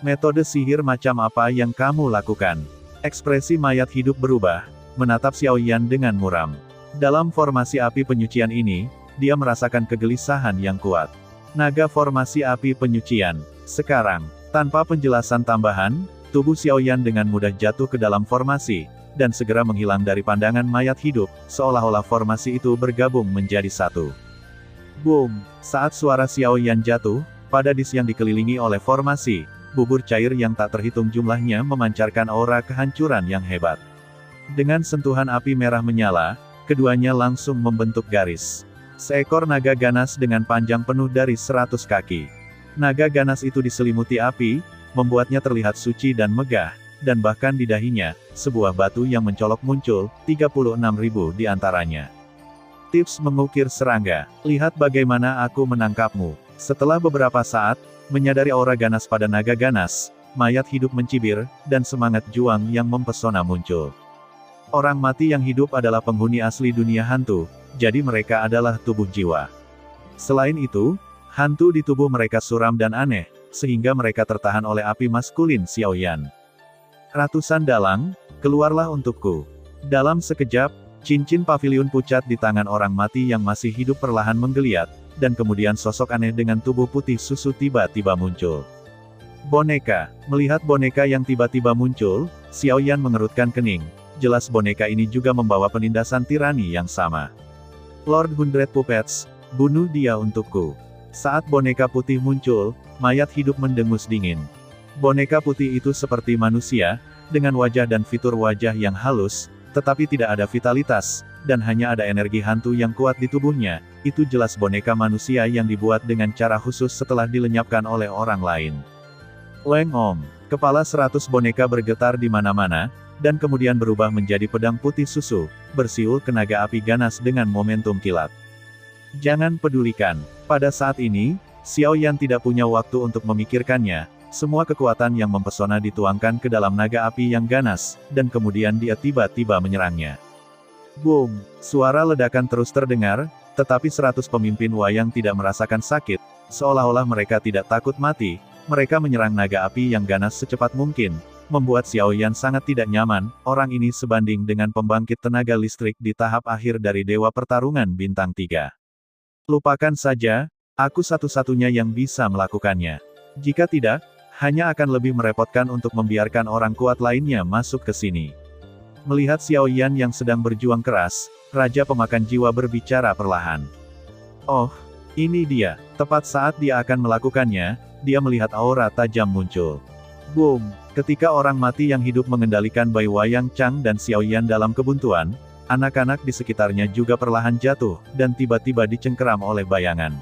Metode sihir macam apa yang kamu lakukan? Ekspresi mayat hidup berubah, menatap Xiao Yan dengan muram. Dalam formasi api penyucian ini, dia merasakan kegelisahan yang kuat. Naga formasi api penyucian. Sekarang, tanpa penjelasan tambahan, tubuh Xiao Yan dengan mudah jatuh ke dalam formasi, dan segera menghilang dari pandangan mayat hidup, seolah-olah formasi itu bergabung menjadi satu. Boom! Saat suara Xiao Yan jatuh, pada dis yang dikelilingi oleh formasi, bubur cair yang tak terhitung jumlahnya memancarkan aura kehancuran yang hebat. Dengan sentuhan api merah menyala, keduanya langsung membentuk garis. Seekor naga ganas dengan panjang penuh dari 100 kaki. Naga ganas itu diselimuti api, membuatnya terlihat suci dan megah, dan bahkan di dahinya, sebuah batu yang mencolok muncul, 36.000 di antaranya. Tips mengukir serangga. Lihat bagaimana aku menangkapmu. Setelah beberapa saat, menyadari aura ganas pada naga ganas, mayat hidup mencibir, dan semangat juang yang mempesona muncul. Orang mati yang hidup adalah penghuni asli dunia hantu, jadi mereka adalah tubuh jiwa. Selain itu, hantu di tubuh mereka suram dan aneh, sehingga mereka tertahan oleh api maskulin Xiao Yan. Ratusan dalang, keluarlah untukku. Dalam sekejap, cincin pavilion pucat di tangan orang mati yang masih hidup perlahan menggeliat, dan kemudian sosok aneh dengan tubuh putih susu tiba-tiba muncul. Boneka. Melihat boneka yang tiba-tiba muncul, Xiao Yan mengerutkan kening. Jelas boneka ini juga membawa penindasan tirani yang sama. Lord Hundred Puppets, bunuh dia untukku. Saat boneka putih muncul, mayat hidup mendengus dingin. Boneka putih itu seperti manusia, dengan wajah dan fitur wajah yang halus, tetapi tidak ada vitalitas, dan hanya ada energi hantu yang kuat di tubuhnya. Itu jelas boneka manusia yang dibuat dengan cara khusus setelah dilenyapkan oleh orang lain. Leng Om, kepala 100 boneka bergetar di mana-mana, dan kemudian berubah menjadi pedang putih susu, bersiul ke naga api ganas dengan momentum kilat. Jangan pedulikan. Pada saat ini, Xiao Yan tidak punya waktu untuk memikirkannya, semua kekuatan yang mempesona dituangkan ke dalam naga api yang ganas, dan kemudian dia tiba-tiba menyerangnya. Boom! Suara ledakan terus terdengar, tetapi 100 pemimpin wayang tidak merasakan sakit, seolah-olah mereka tidak takut mati, mereka menyerang naga api yang ganas secepat mungkin, membuat Xiao Yan sangat tidak nyaman. Orang ini sebanding dengan pembangkit tenaga listrik di tahap akhir dari Dewa Pertarungan Bintang 3. Lupakan saja, aku satu-satunya yang bisa melakukannya. Jika tidak, Hanya akan lebih merepotkan untuk membiarkan orang kuat lainnya masuk ke sini. Melihat Xiao Yan yang sedang berjuang keras, Raja Pemakan Jiwa berbicara perlahan. Oh, ini dia. Tepat saat dia akan melakukannya, dia melihat aura tajam muncul. Boom! Ketika orang mati yang hidup mengendalikan Bai Wayang Chang dan Xiao Yan dalam kebuntuan, anak-anak di sekitarnya juga perlahan jatuh, dan tiba-tiba dicengkeram oleh bayangan.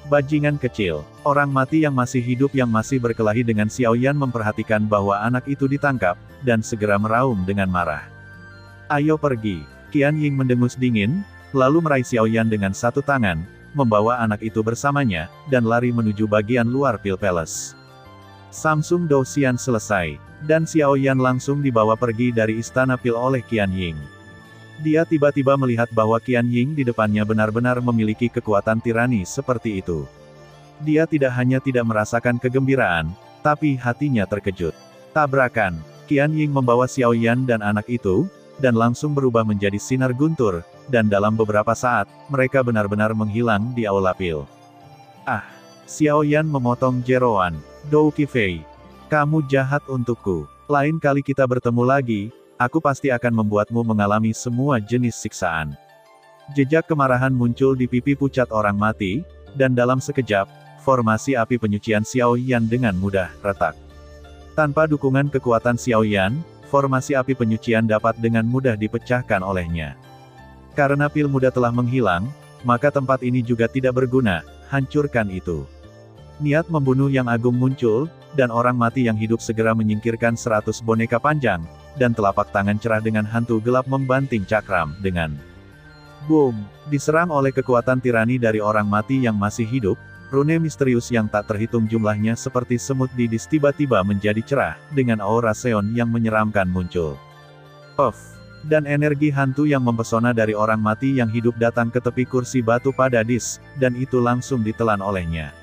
Bajingan kecil, orang mati yang masih hidup yang masih berkelahi dengan Xiao Yan memperhatikan bahwa anak itu ditangkap, dan segera meraung dengan marah. Ayo pergi. Qian Ying mendengus dingin, lalu meraih Xiao Yan dengan satu tangan, membawa anak itu bersamanya, dan lari menuju bagian luar Pil Palace. Samsung Douxian selesai, dan Xiao Yan langsung dibawa pergi dari istana Pil oleh Qian Ying. Dia tiba-tiba melihat bahwa Qian Ying di depannya benar-benar memiliki kekuatan tirani seperti itu. Dia tidak hanya tidak merasakan kegembiraan, tapi hatinya terkejut. Tabrakan, Qian Ying membawa Xiao Yan dan anak itu, dan langsung berubah menjadi sinar guntur, dan dalam beberapa saat, mereka benar-benar menghilang di aula Pil. Ah! Xiao Yan memotong jeroan. Dou Qifei, kamu jahat untukku. Lain kali kita bertemu lagi, aku pasti akan membuatmu mengalami semua jenis siksaan. Jejak kemarahan muncul di pipi pucat orang mati, dan dalam sekejap, formasi api penyucian Xiao Yan dengan mudah retak. Tanpa dukungan kekuatan Xiao Yan, formasi api penyucian dapat dengan mudah dipecahkan olehnya. Karena pil muda telah menghilang, maka tempat ini juga tidak berguna, hancurkan itu. Niat membunuh yang agung muncul, dan orang mati yang hidup segera menyingkirkan 100 boneka panjang, dan telapak tangan cerah dengan hantu gelap membanting cakram, dengan boom! Diserang oleh kekuatan tirani dari orang mati yang masih hidup, rune misterius yang tak terhitung jumlahnya seperti semut didis tiba-tiba menjadi cerah, dengan aura Seon yang menyeramkan muncul. Puff! Dan energi hantu yang mempesona dari orang mati yang hidup datang ke tepi kursi batu pada dis, dan itu langsung ditelan olehnya.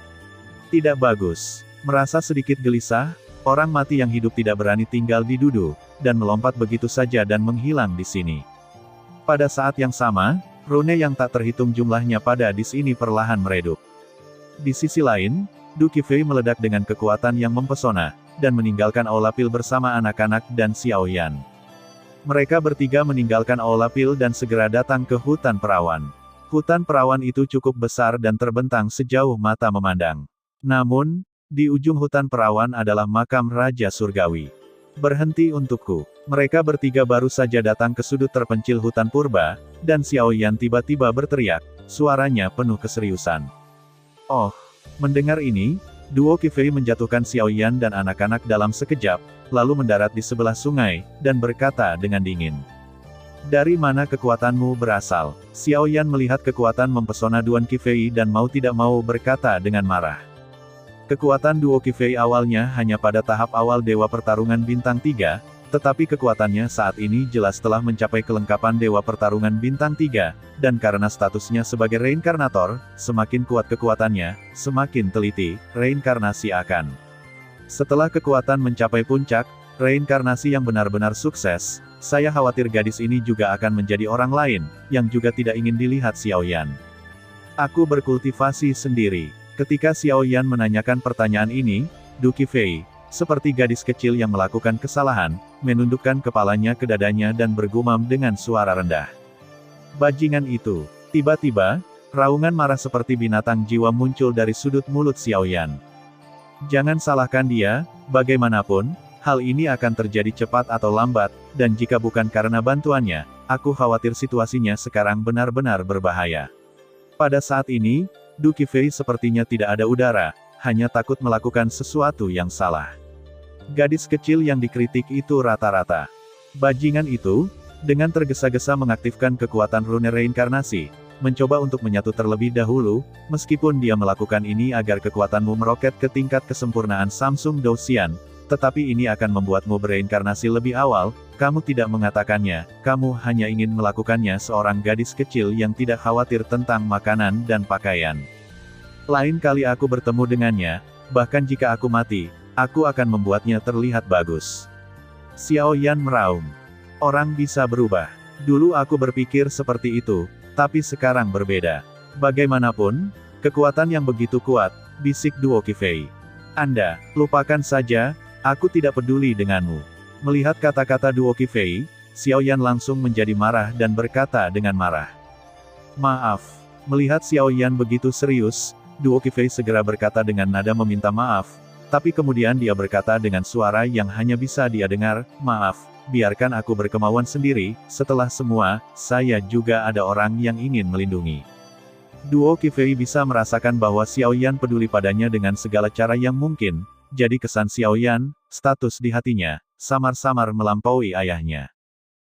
Tidak bagus. Merasa sedikit gelisah, orang mati yang hidup tidak berani tinggal di Dudu, dan melompat begitu saja dan menghilang di sini. Pada saat yang sama, rune yang tak terhitung jumlahnya pada dis ini perlahan meredup. Di sisi lain, Du Qifei meledak dengan kekuatan yang mempesona, dan meninggalkan aula Pil bersama anak-anak dan Xiao Yan. Mereka bertiga meninggalkan aula Pil dan segera datang ke hutan perawan. Hutan perawan itu cukup besar dan terbentang sejauh mata memandang. Namun, di ujung hutan perawan adalah makam Raja Surgawi. Berhenti untukku. Mereka bertiga baru saja datang ke sudut terpencil hutan purba, dan Xiao Yan tiba-tiba berteriak, suaranya penuh keseriusan. Oh! Mendengar ini, duo Qifei menjatuhkan Xiao Yan dan anak-anak dalam sekejap, lalu mendarat di sebelah sungai, dan berkata dengan dingin. Dari mana kekuatanmu berasal? Xiao Yan melihat kekuatan mempesona Duan Qifei dan mau tidak mau berkata dengan marah. Kekuatan duo Qifei awalnya hanya pada tahap awal Dewa Pertarungan Bintang 3, tetapi kekuatannya saat ini jelas telah mencapai kelengkapan Dewa Pertarungan Bintang 3, dan karena statusnya sebagai reinkarnator, semakin kuat kekuatannya, semakin teliti, reinkarnasi akan. Setelah kekuatan mencapai puncak, reinkarnasi yang benar-benar sukses, saya khawatir gadis ini juga akan menjadi orang lain, yang juga tidak ingin dilihat Xiao Yan. Aku berkultivasi sendiri. Ketika Xiao Yan menanyakan pertanyaan ini, Du Qifei, seperti gadis kecil yang melakukan kesalahan, menundukkan kepalanya ke dadanya dan bergumam dengan suara rendah. Bajingan itu. Tiba-tiba, raungan marah seperti binatang jiwa muncul dari sudut mulut Xiao Yan. Jangan salahkan dia, bagaimanapun, hal ini akan terjadi cepat atau lambat, dan jika bukan karena bantuannya, aku khawatir situasinya sekarang benar-benar berbahaya. Pada saat ini, Du Qifei sepertinya tidak ada udara, hanya takut melakukan sesuatu yang salah. Gadis kecil yang dikritik itu rata-rata. Bajingan itu, dengan tergesa-gesa mengaktifkan kekuatan rune reinkarnasi, mencoba untuk menyatu terlebih dahulu, meskipun dia melakukan ini agar kekuatanmu meroket ke tingkat kesempurnaan Samsung Douxian, tetapi ini akan membuatmu bereinkarnasi lebih awal, kamu tidak mengatakannya, kamu hanya ingin melakukannya seorang gadis kecil yang tidak khawatir tentang makanan dan pakaian. Lain kali aku bertemu dengannya, bahkan jika aku mati, aku akan membuatnya terlihat bagus. Xiao Yan meraung. Orang bisa berubah. Dulu aku berpikir seperti itu, tapi sekarang berbeda. Bagaimanapun, kekuatan yang begitu kuat, bisik duo Qifei. Anda, lupakan saja, aku tidak peduli denganmu. Melihat kata-kata Duo Qifei, Xiao Yan langsung menjadi marah dan berkata dengan marah. Maaf. Melihat Xiao Yan begitu serius, Duo Qifei segera berkata dengan nada meminta maaf, tapi kemudian dia berkata dengan suara yang hanya bisa dia dengar, maaf, biarkan aku berkemauan sendiri, setelah semua, saya juga ada orang yang ingin melindungi. Duo Qifei bisa merasakan bahwa Xiao Yan peduli padanya dengan segala cara yang mungkin, jadi kesan Xiao Yan, status di hatinya, samar-samar melampaui ayahnya.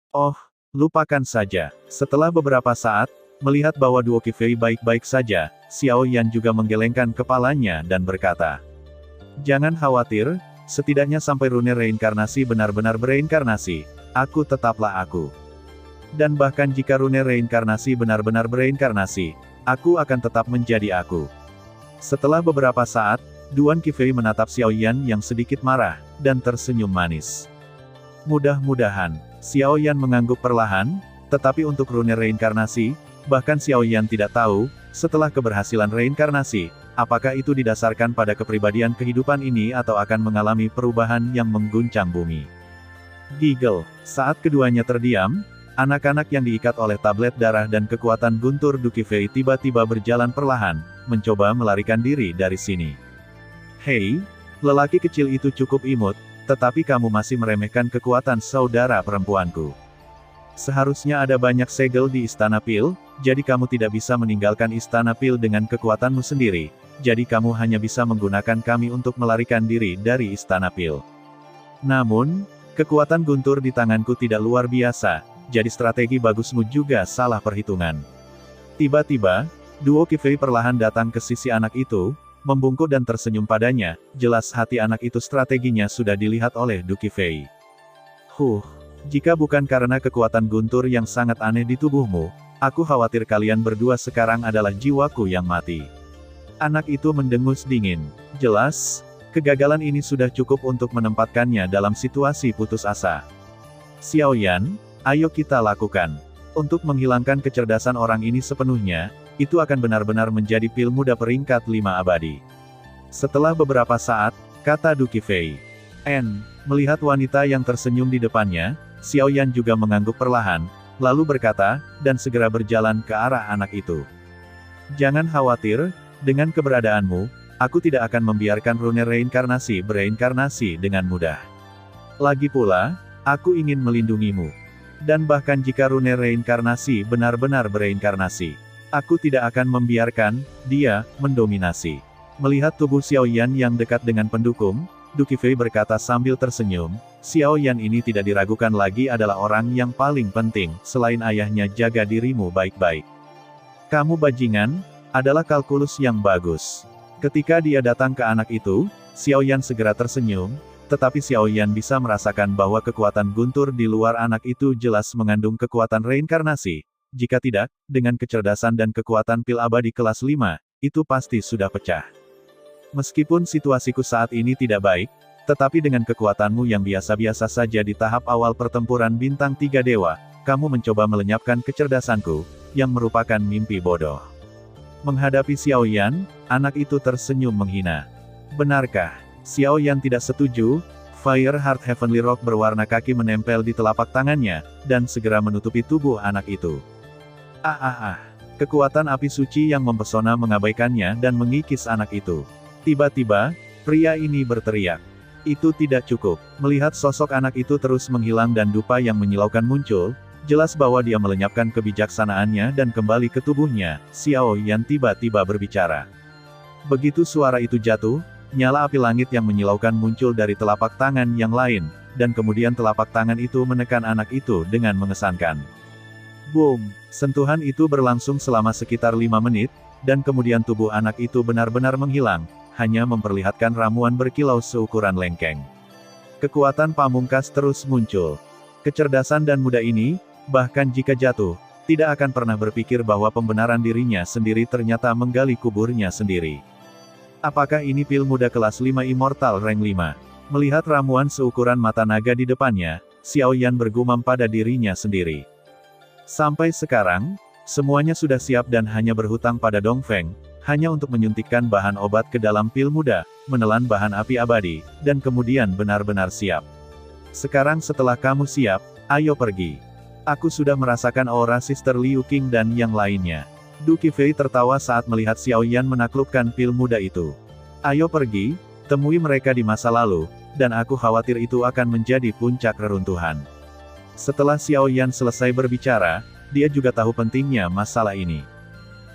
Oh, lupakan saja. Setelah beberapa saat, melihat bahwa Duo Qifei baik-baik saja, Xiao Yan juga menggelengkan kepalanya dan berkata, jangan khawatir, setidaknya sampai rune reinkarnasi benar-benar bereinkarnasi, aku tetaplah aku. Dan bahkan jika rune reinkarnasi benar-benar bereinkarnasi, aku akan tetap menjadi aku. Setelah beberapa saat, Duan Qifei menatap Xiao Yan yang sedikit marah, dan tersenyum manis. Mudah-mudahan, Xiao Yan mengangguk perlahan, tetapi untuk rune reinkarnasi, bahkan Xiao Yan tidak tahu, setelah keberhasilan reinkarnasi, apakah itu didasarkan pada kepribadian kehidupan ini atau akan mengalami perubahan yang mengguncang bumi. Giggle. Saat keduanya terdiam, anak-anak yang diikat oleh tablet darah dan kekuatan guntur Du Qifei tiba-tiba berjalan perlahan, mencoba melarikan diri dari sini. Hei, lelaki kecil itu cukup imut, tetapi kamu masih meremehkan kekuatan saudara perempuanku. Seharusnya ada banyak segel di Istana Pil, jadi kamu tidak bisa meninggalkan Istana Pil dengan kekuatanmu sendiri, jadi kamu hanya bisa menggunakan kami untuk melarikan diri dari Istana Pil. Namun, kekuatan guntur di tanganku tidak luar biasa, jadi strategi bagusmu juga salah perhitungan. Tiba-tiba, Duo Qifei perlahan datang ke sisi anak itu, membungkuk dan tersenyum padanya, jelas hati anak itu strateginya sudah dilihat oleh Du Qifei. Jika bukan karena kekuatan guntur yang sangat aneh di tubuhmu, aku khawatir kalian berdua sekarang adalah jiwaku yang mati. Anak itu mendengus dingin. Jelas, kegagalan ini sudah cukup untuk menempatkannya dalam situasi putus asa. Xiao Yan, ayo kita lakukan. Untuk menghilangkan kecerdasan orang ini sepenuhnya, itu akan benar-benar menjadi pil muda peringkat 5 abadi. Setelah beberapa saat, kata Du Qifei. Melihat wanita yang tersenyum di depannya, Xiao Yan juga mengangguk perlahan, lalu berkata, dan segera berjalan ke arah anak itu. Jangan khawatir, dengan keberadaanmu, aku tidak akan membiarkan rune reinkarnasi bereinkarnasi dengan mudah. Lagi pula, aku ingin melindungimu. Dan bahkan jika rune reinkarnasi benar-benar bereinkarnasi, aku tidak akan membiarkan dia mendominasi. Melihat tubuh Xiao Yan yang dekat dengan pendukung, Du Qifei berkata sambil tersenyum, Xiao Yan ini tidak diragukan lagi adalah orang yang paling penting, selain ayahnya. Jaga dirimu baik-baik. Kamu bajingan, adalah kalkulus yang bagus. Ketika dia datang ke anak itu, Xiao Yan segera tersenyum, tetapi Xiao Yan bisa merasakan bahwa kekuatan guntur di luar anak itu jelas mengandung kekuatan reinkarnasi. Jika tidak, dengan kecerdasan dan kekuatan pil abadi kelas 5, itu pasti sudah pecah. Meskipun situasiku saat ini tidak baik, tetapi dengan kekuatanmu yang biasa-biasa saja di tahap awal pertempuran bintang 3 dewa, kamu mencoba melenyapkan kecerdasanku, yang merupakan mimpi bodoh. Menghadapi Xiao Yan, anak itu tersenyum menghina. Benarkah? Xiao Yan tidak setuju. Fire Heart Heavenly Rock berwarna kaki menempel di telapak tangannya, dan segera menutupi tubuh anak itu. Kekuatan api suci yang mempesona mengabaikannya dan mengikis anak itu. Tiba-tiba, pria ini berteriak. Itu tidak cukup. Melihat sosok anak itu terus menghilang dan dupa yang menyilaukan muncul, jelas bahwa dia melenyapkan kebijaksanaannya dan kembali ke tubuhnya. Xiao Yan tiba-tiba berbicara. Begitu suara itu jatuh, nyala api langit yang menyilaukan muncul dari telapak tangan yang lain, dan kemudian telapak tangan itu menekan anak itu dengan mengesankan. Boom! Sentuhan itu berlangsung selama sekitar 5 menit, dan kemudian tubuh anak itu benar-benar menghilang, hanya memperlihatkan ramuan berkilau seukuran lengkeng. Kekuatan pamungkas terus muncul. Kecerdasan dan muda ini, bahkan jika jatuh, tidak akan pernah berpikir bahwa pembenaran dirinya sendiri ternyata menggali kuburnya sendiri. Apakah ini pil muda kelas 5 Immortal Rank 5? Melihat ramuan seukuran mata naga di depannya, Xiao Yan bergumam pada dirinya sendiri. Sampai sekarang, semuanya sudah siap dan hanya berhutang pada Dongfeng, hanya untuk menyuntikkan bahan obat ke dalam pil muda, menelan bahan api abadi, dan kemudian benar-benar siap. Sekarang setelah kamu siap, ayo pergi. Aku sudah merasakan aura Sister Liu Qing dan yang lainnya. Du Qifei tertawa saat melihat Xiao Yan menaklukkan pil muda itu. Ayo pergi, temui mereka di masa lalu, dan aku khawatir itu akan menjadi puncak reruntuhan. Setelah Xiao Yan selesai berbicara, dia juga tahu pentingnya masalah ini.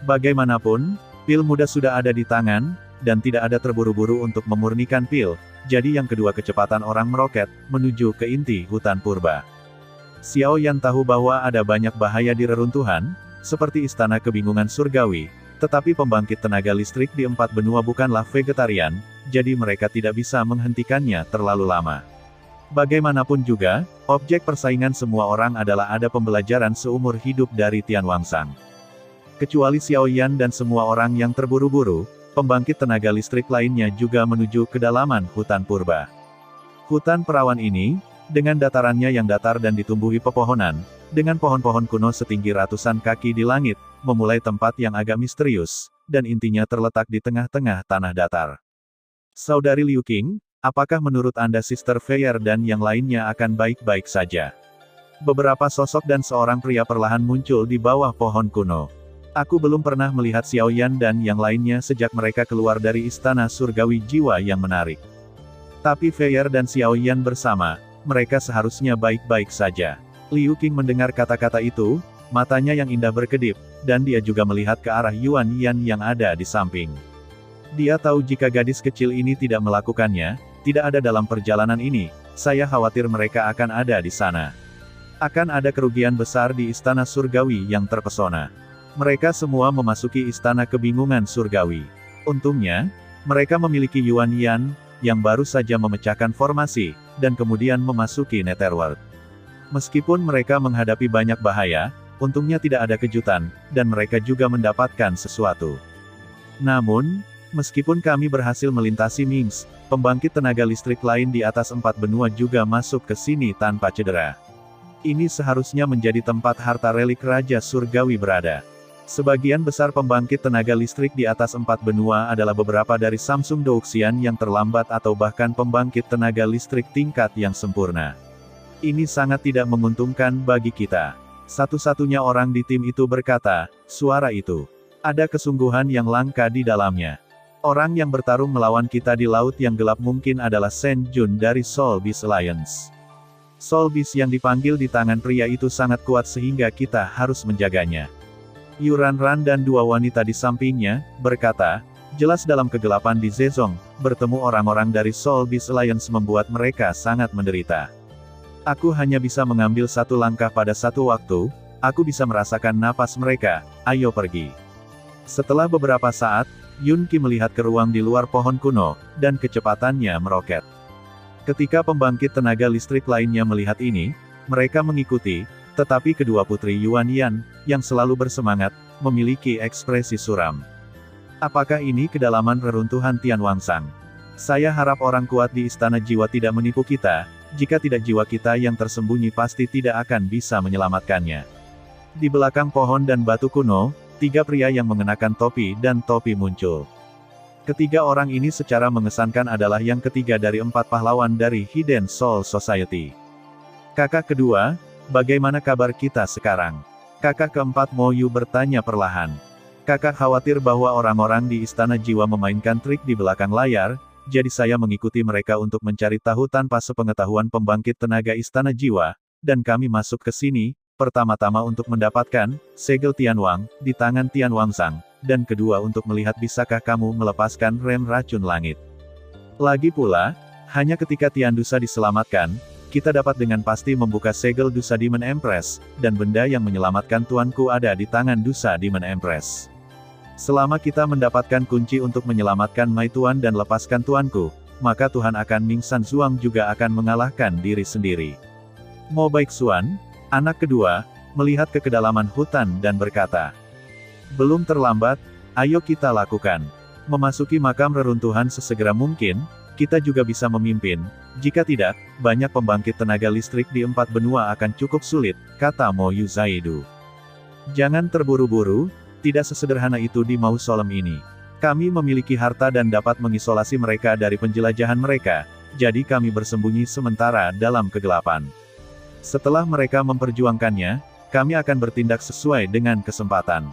Bagaimanapun, pil muda sudah ada di tangan, dan tidak ada terburu-buru untuk memurnikan pil, jadi yang kedua kecepatan orang meroket, menuju ke inti hutan purba. Xiao Yan tahu bahwa ada banyak bahaya di reruntuhan, seperti istana kebingungan surgawi, tetapi pembangkit tenaga listrik di 4 benua bukanlah vegetarian, jadi mereka tidak bisa menghentikannya terlalu lama. Bagaimanapun juga, objek persaingan semua orang adalah ada pembelajaran seumur hidup dari Tian Wangsang. Kecuali Xiao Yan dan semua orang yang terburu-buru, pembangkit tenaga listrik lainnya juga menuju kedalaman hutan purba. Hutan perawan ini, dengan datarannya yang datar dan ditumbuhi pepohonan, dengan pohon-pohon kuno setinggi ratusan kaki di langit, memulai tempat yang agak misterius, dan intinya terletak di tengah-tengah tanah datar. Saudari Liu Qing, apakah menurut Anda Sister Feier dan yang lainnya akan baik-baik saja? Beberapa sosok dan seorang pria perlahan muncul di bawah pohon kuno. Aku belum pernah melihat Xiao Yan dan yang lainnya sejak mereka keluar dari istana surgawi jiwa yang menarik. Tapi Feier dan Xiao Yan bersama, mereka seharusnya baik-baik saja. Liu Qing mendengar kata-kata itu, matanya yang indah berkedip, dan dia juga melihat ke arah Yuan Yan yang ada di samping. Dia tahu jika gadis kecil ini tidak melakukannya, tidak ada dalam perjalanan ini, saya khawatir mereka akan ada di sana. Akan ada kerugian besar di istana surgawi yang terpesona. Mereka semua memasuki istana kebingungan surgawi. Untungnya, mereka memiliki Yuan Yan, yang baru saja memecahkan formasi, dan kemudian memasuki Netherworld. Meskipun mereka menghadapi banyak bahaya, untungnya tidak ada kejutan, dan mereka juga mendapatkan sesuatu. Namun, meskipun kami berhasil melintasi Mings, pembangkit tenaga listrik lain di atas 4 benua juga masuk ke sini tanpa cedera. Ini seharusnya menjadi tempat harta relik Raja Surgawi berada. Sebagian besar pembangkit tenaga listrik di atas 4 benua adalah beberapa dari Samsung Douxian yang terlambat atau bahkan pembangkit tenaga listrik tingkat yang sempurna. Ini sangat tidak menguntungkan bagi kita. Satu-satunya orang di tim itu berkata, suara itu. Ada kesungguhan yang langka di dalamnya. Orang yang bertarung melawan kita di laut yang gelap mungkin adalah Shen Jun dari Soul Beast Alliance. Soul Beast yang dipanggil di tangan pria itu sangat kuat sehingga kita harus menjaganya. Yuran Ran dan dua wanita di sampingnya, berkata, jelas dalam kegelapan di Zezong, bertemu orang-orang dari Soul Beast Alliance membuat mereka sangat menderita. Aku hanya bisa mengambil satu langkah pada satu waktu, aku bisa merasakan napas mereka, ayo pergi. Setelah beberapa saat, Yun Qi melihat ke ruang di luar pohon kuno, dan kecepatannya meroket. Ketika pembangkit tenaga listrik lainnya melihat ini, mereka mengikuti, tetapi kedua putri Yuan Yan, yang selalu bersemangat, memiliki ekspresi suram. Apakah ini kedalaman reruntuhan Tian Wangsang? Saya harap orang kuat di istana jiwa tidak menipu kita, jika tidak jiwa kita yang tersembunyi pasti tidak akan bisa menyelamatkannya. Di belakang pohon dan batu kuno, 3 pria yang mengenakan topi dan topi muncul. Ketiga orang ini secara mengesankan adalah yang ketiga dari 4 pahlawan dari Hidden Soul Society. Kakak kedua, bagaimana kabar kita sekarang? Kakak keempat Mo Yu bertanya perlahan. Kakak khawatir bahwa orang-orang di istana jiwa memainkan trik di belakang layar, jadi saya mengikuti mereka untuk mencari tahu tanpa sepengetahuan pembangkit tenaga istana jiwa, dan kami masuk ke sini, pertama-tama untuk mendapatkan segel Tianwang di tangan Tian Wangsang, dan kedua untuk melihat bisakah kamu melepaskan rem racun langit. Lagi pula, hanya ketika Tian Dusa diselamatkan, kita dapat dengan pasti membuka segel Dusa Demon Empress, dan benda yang menyelamatkan tuanku ada di tangan Dusa Demon Empress. Selama kita mendapatkan kunci untuk menyelamatkan Mai Tuan dan lepaskan tuanku, maka Tuhan akan Ming San Zuang juga akan mengalahkan diri sendiri. Mo Baixuan, anak kedua, melihat ke kedalaman hutan dan berkata, belum terlambat, ayo kita lakukan. Memasuki makam reruntuhan sesegera mungkin, kita juga bisa memimpin. Jika tidak, banyak pembangkit tenaga listrik di 4 benua akan cukup sulit, kata Mo Yu Zaidu. Jangan terburu-buru, tidak sesederhana itu di mausolem ini. Kami memiliki harta dan dapat mengisolasi mereka dari penjelajahan mereka, jadi kami bersembunyi sementara dalam kegelapan. Setelah mereka memperjuangkannya, kami akan bertindak sesuai dengan kesempatan.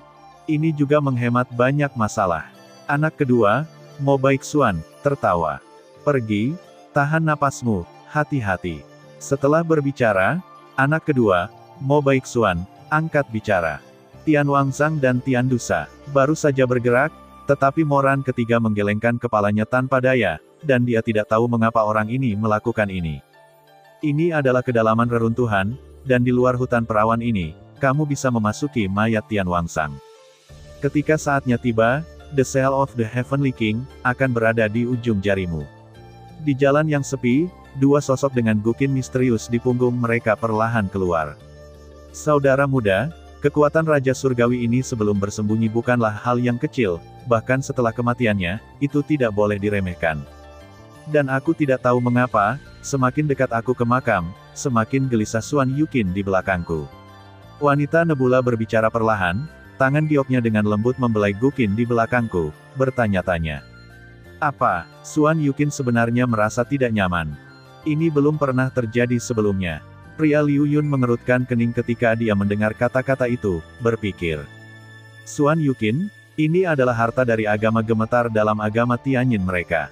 Ini juga menghemat banyak masalah. Anak kedua, Mo Baeksuan, tertawa. Pergi, tahan napasmu, hati-hati. Setelah berbicara, anak kedua, Mo Baeksuan, angkat bicara. Tian Wangzang dan Tian Dusa, baru saja bergerak, tetapi Moran ketiga menggelengkan kepalanya tanpa daya, dan dia tidak tahu mengapa orang ini melakukan ini. Ini adalah kedalaman reruntuhan, dan di luar hutan perawan ini, kamu bisa memasuki mayat Tian Wangzang. Ketika saatnya tiba, The Cell of the Heavenly King akan berada di ujung jarimu. Di jalan yang sepi, dua sosok dengan gukin misterius di punggung mereka perlahan keluar. Saudara muda, kekuatan Raja Surgawi ini sebelum bersembunyi bukanlah hal yang kecil, bahkan setelah kematiannya, itu tidak boleh diremehkan. Dan aku tidak tahu mengapa, semakin dekat aku ke makam, semakin gelisah Suan Yukin di belakangku. Wanita Nebula berbicara perlahan, tangan gioknya dengan lembut membelai gukin di belakangku, bertanya-tanya. Apa, Suan Yukin sebenarnya merasa tidak nyaman? Ini belum pernah terjadi sebelumnya. Pria Liu Yun mengerutkan kening ketika dia mendengar kata-kata itu, berpikir. Suan Yukin, ini adalah harta dari agama gemetar dalam agama Tianyin mereka.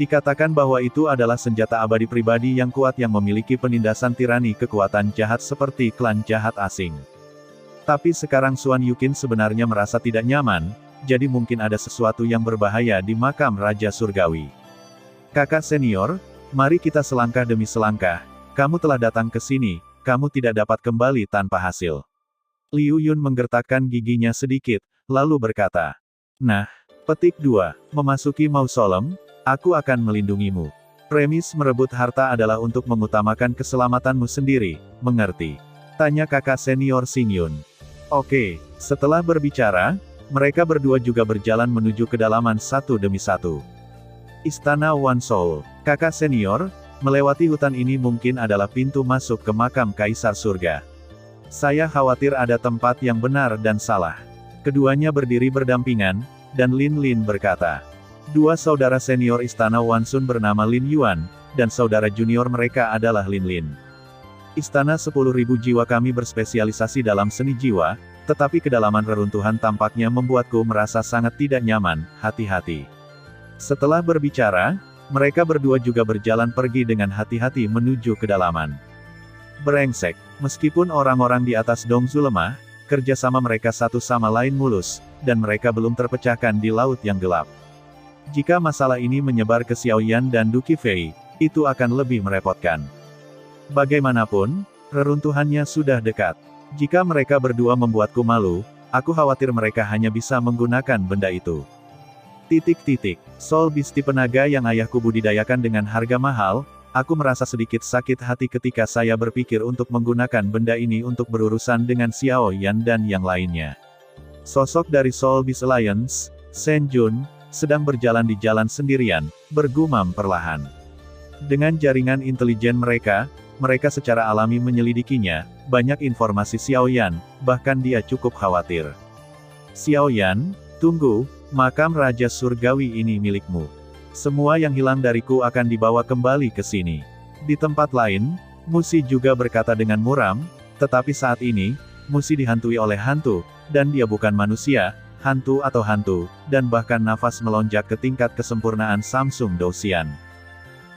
Dikatakan bahwa itu adalah senjata abadi pribadi yang kuat yang memiliki penindasan tirani kekuatan jahat seperti klan jahat asing. Tapi sekarang Suan Yukin sebenarnya merasa tidak nyaman, jadi mungkin ada sesuatu yang berbahaya di makam Raja Surgawi. Kakak senior, mari kita selangkah demi selangkah, kamu telah datang ke sini, kamu tidak dapat kembali tanpa hasil. Liu Yun menggertakkan giginya sedikit, lalu berkata. Nah, petik 2, memasuki mausolem, aku akan melindungimu. Premis merebut harta adalah untuk mengutamakan keselamatanmu sendiri, mengerti? Tanya kakak senior Xing Yun. Oke, setelah berbicara, mereka berdua juga berjalan menuju kedalaman satu demi satu. Istana One Soul, kakak senior, melewati hutan ini mungkin adalah pintu masuk ke makam Kaisar Surga. Saya khawatir ada tempat yang benar dan salah. Keduanya berdiri berdampingan, dan Lin Lin berkata. Dua saudara senior Istana Wansun bernama Lin Yuan, dan saudara junior mereka adalah Lin Lin. Istana 10.000 jiwa kami berspesialisasi dalam seni jiwa, tetapi kedalaman reruntuhan tampaknya membuatku merasa sangat tidak nyaman, hati-hati. Setelah berbicara, mereka berdua juga berjalan pergi dengan hati-hati menuju kedalaman. Brengsek, meskipun orang-orang di atas Dongzu lemah, kerjasama mereka satu sama lain mulus, dan mereka belum terpecahkan di laut yang gelap. Jika masalah ini menyebar ke Xiaoyan dan Duqi Fei, itu akan lebih merepotkan. Bagaimanapun, reruntuhannya sudah dekat. Jika mereka berdua membuatku malu, aku khawatir mereka hanya bisa menggunakan benda itu. Soul Beast penaga yang ayahku budidayakan dengan harga mahal, aku merasa sedikit sakit hati ketika saya berpikir untuk menggunakan benda ini untuk berurusan dengan Xiaoyan dan yang lainnya. Sosok dari Soul Beast Alliance, Shen Jun, sedang berjalan di jalan sendirian, bergumam perlahan. Dengan jaringan intelijen mereka secara alami menyelidikinya, banyak informasi Xiaoyan, bahkan dia cukup khawatir. Xiaoyan, tunggu, makam Raja Surgawi ini milikmu. Semua yang hilang dariku akan dibawa kembali ke sini. Di tempat lain, Musi juga berkata dengan muram, tetapi saat ini, Musi dihantui oleh hantu, dan dia bukan manusia, hantu atau hantu, dan bahkan nafas melonjak ke tingkat kesempurnaan Samsung Douxian.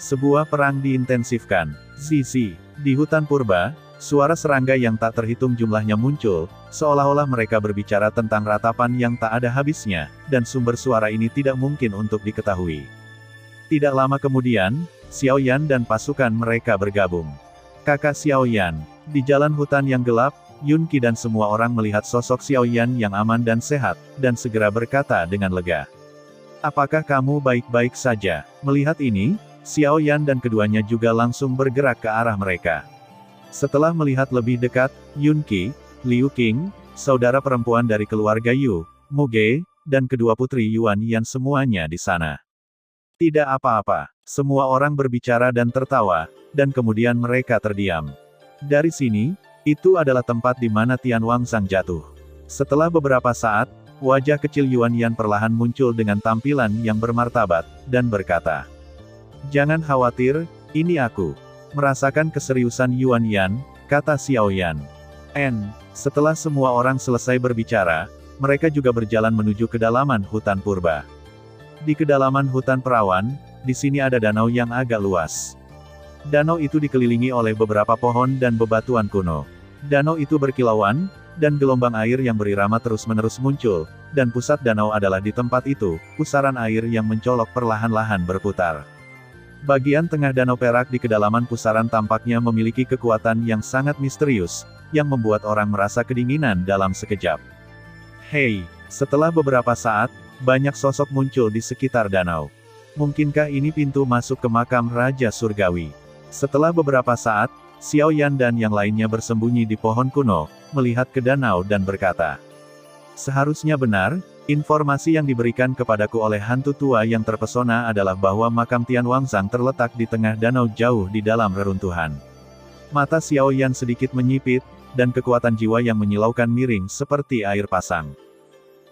Sebuah perang diintensifkan. Zizi, di hutan purba, suara serangga yang tak terhitung jumlahnya muncul, seolah-olah mereka berbicara tentang ratapan yang tak ada habisnya, dan sumber suara ini tidak mungkin untuk diketahui. Tidak lama kemudian, Xiaoyan dan pasukan mereka bergabung. Kakak Xiaoyan, di jalan hutan yang gelap, Yun Qi dan semua orang melihat sosok Xiaoyan yang aman dan sehat, dan segera berkata dengan lega. Apakah kamu baik-baik saja? Melihat ini, Xiaoyan dan keduanya juga langsung bergerak ke arah mereka. Setelah melihat lebih dekat, Yun Qi, Liu Qing, saudara perempuan dari keluarga Yu, Mu Ge, dan kedua putri Yuan Yan semuanya di sana. Tidak apa-apa, semua orang berbicara dan tertawa, dan kemudian mereka terdiam. Dari sini, itu adalah tempat di mana Tian Wangzang jatuh. Setelah beberapa saat, Wajah kecil Yuan Yan perlahan muncul dengan tampilan yang bermartabat, dan berkata, "Jangan khawatir, ini aku." Merasakan keseriusan Yuan Yan, kata Xiao Yan. Setelah semua orang selesai berbicara, mereka juga berjalan menuju kedalaman hutan purba. Di kedalaman hutan perawan, di sini ada danau yang agak luas. Danau itu dikelilingi oleh beberapa pohon dan bebatuan kuno. Danau itu berkilauan, dan gelombang air yang berirama terus-menerus muncul, dan pusat danau adalah di tempat itu, pusaran air yang mencolok perlahan-lahan berputar. Bagian tengah danau perak di kedalaman pusaran tampaknya memiliki kekuatan yang sangat misterius, yang membuat orang merasa kedinginan dalam sekejap. Hei, setelah beberapa saat, banyak sosok muncul di sekitar danau. Mungkinkah ini pintu masuk ke makam Raja Surgawi? Setelah beberapa saat, Xiao Yan dan yang lainnya bersembunyi di pohon kuno, melihat ke danau dan berkata, "Seharusnya benar, informasi yang diberikan kepadaku oleh hantu tua yang terpesona adalah bahwa makam Tian Wangzang terletak di tengah danau jauh di dalam reruntuhan." Mata Xiao Yan sedikit menyipit, dan kekuatan jiwa yang menyilaukan miring seperti air pasang.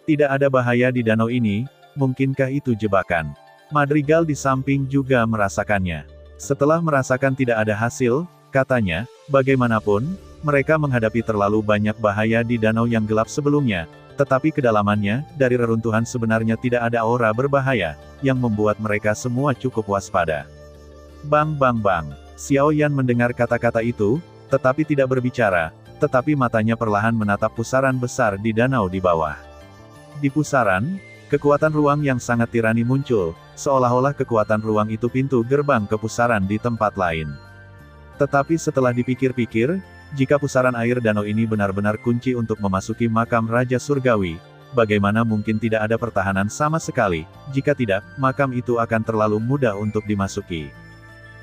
Tidak ada bahaya di danau ini, mungkinkah itu jebakan? Madrigal di samping juga merasakannya. Setelah merasakan tidak ada hasil, katanya, bagaimanapun, mereka menghadapi terlalu banyak bahaya di danau yang gelap sebelumnya, tetapi kedalamannya, dari reruntuhan sebenarnya tidak ada aura berbahaya, yang membuat mereka semua cukup waspada. Bang bang bang. Xiao Yan mendengar kata-kata itu, tetapi tidak berbicara, tetapi matanya perlahan menatap pusaran besar di danau di bawah. Di pusaran, kekuatan ruang yang sangat tirani muncul, seolah-olah kekuatan ruang itu pintu gerbang ke pusaran di tempat lain. Tetapi setelah dipikir-pikir, jika pusaran air danau ini benar-benar kunci untuk memasuki makam Raja Surgawi, bagaimana mungkin tidak ada pertahanan sama sekali? Jika tidak, makam itu akan terlalu mudah untuk dimasuki.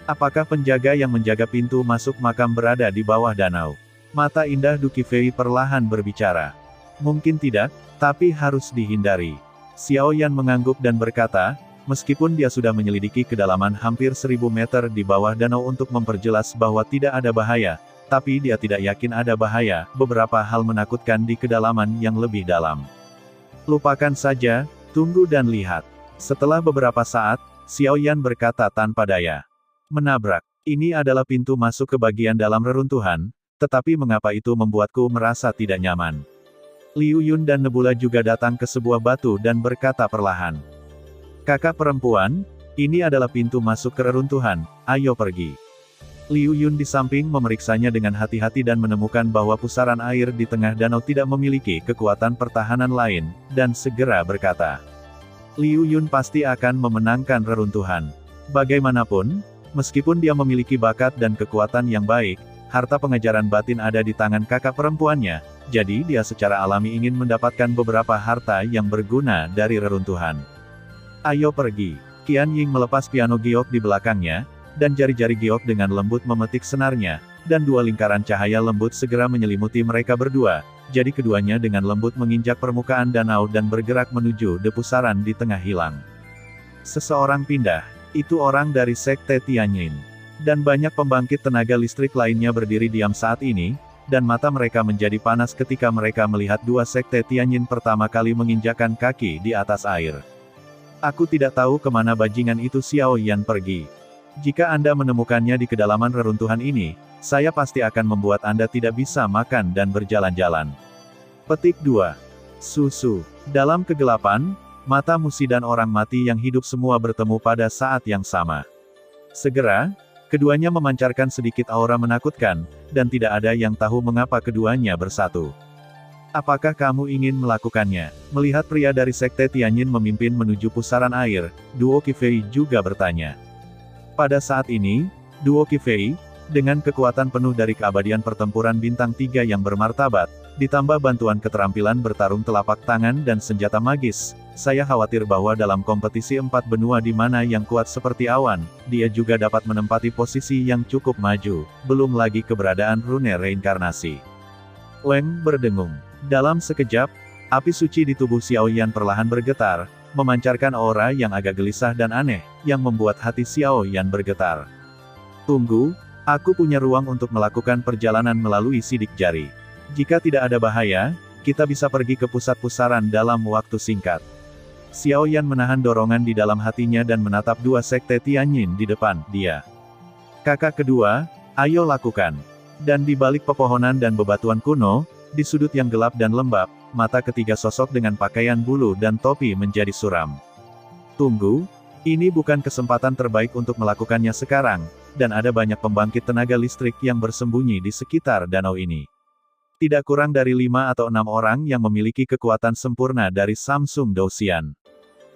Apakah penjaga yang menjaga pintu masuk makam berada di bawah danau? Mata indah Du Qifei perlahan berbicara. Mungkin tidak, tapi harus dihindari. Xiao Yan mengangguk dan berkata, meskipun dia sudah menyelidiki kedalaman hampir 1000 meter di bawah danau untuk memperjelas bahwa tidak ada bahaya, tapi dia tidak yakin ada bahaya, beberapa hal menakutkan di kedalaman yang lebih dalam. Lupakan saja, tunggu dan lihat. Setelah beberapa saat, Xiao Yan berkata tanpa daya. Menabrak. Ini adalah pintu masuk ke bagian dalam reruntuhan, tetapi mengapa itu membuatku merasa tidak nyaman? Liu Yun dan Nebula juga datang ke sebuah batu dan berkata perlahan. Kakak perempuan, ini adalah pintu masuk ke reruntuhan, ayo pergi. Liu Yun di samping memeriksanya dengan hati-hati dan menemukan bahwa pusaran air di tengah danau tidak memiliki kekuatan pertahanan lain, dan segera berkata. Liu Yun pasti akan memenangkan reruntuhan. Bagaimanapun, meskipun dia memiliki bakat dan kekuatan yang baik, harta pengajaran batin ada di tangan kakak perempuannya, jadi dia secara alami ingin mendapatkan beberapa harta yang berguna dari reruntuhan. Ayo pergi. Qian Ying melepas piano giok di belakangnya, dan jari-jari giok dengan lembut memetik senarnya, dan dua lingkaran cahaya lembut segera menyelimuti mereka berdua, jadi keduanya dengan lembut menginjak permukaan danau dan bergerak menuju pusaran di tengah hilang. Seseorang pindah, itu orang dari Sekte Tianyin. Dan banyak pembangkit tenaga listrik lainnya berdiri diam saat ini, dan mata mereka menjadi panas ketika mereka melihat dua Sekte Tianyin pertama kali menginjakkan kaki di atas air. Aku tidak tahu kemana bajingan itu Xiao Yan pergi. Jika Anda menemukannya di kedalaman reruntuhan ini, saya pasti akan membuat Anda tidak bisa makan dan berjalan-jalan. Petik 2. Susu. Dalam kegelapan, mata Musi dan orang mati yang hidup semua bertemu pada saat yang sama. Segera, keduanya memancarkan sedikit aura menakutkan, dan tidak ada yang tahu mengapa keduanya bersatu. Apakah kamu ingin melakukannya? Melihat pria dari Sekte Tianyin memimpin menuju pusaran air, Duo Qifei juga bertanya. Pada saat ini, Duo Qifei, dengan kekuatan penuh dari keabadian pertempuran bintang 3 yang bermartabat, ditambah bantuan keterampilan bertarung telapak tangan dan senjata magis, saya khawatir bahwa dalam kompetisi 4 benua di mana yang kuat seperti awan, dia juga dapat menempati posisi yang cukup maju, belum lagi keberadaan rune reinkarnasi. Weng berdengung. Dalam sekejap, api suci di tubuh Xiao Yan perlahan bergetar, memancarkan aura yang agak gelisah dan aneh, yang membuat hati Xiao Yan bergetar. Tunggu, aku punya ruang untuk melakukan perjalanan melalui sidik jari. Jika tidak ada bahaya, kita bisa pergi ke pusat pusaran dalam waktu singkat. Xiao Yan menahan dorongan di dalam hatinya dan menatap dua sekte Tianyin di depan dia. Kakak kedua, ayo lakukan. Dan di balik pepohonan dan bebatuan kuno, di sudut yang gelap dan lembab, mata ketiga sosok dengan pakaian bulu dan topi menjadi suram. Tunggu, ini bukan kesempatan terbaik untuk melakukannya sekarang, dan ada banyak pembangkit tenaga listrik yang bersembunyi di sekitar danau ini. Tidak kurang dari 5 atau 6 orang yang memiliki kekuatan sempurna dari Samsung Douxian.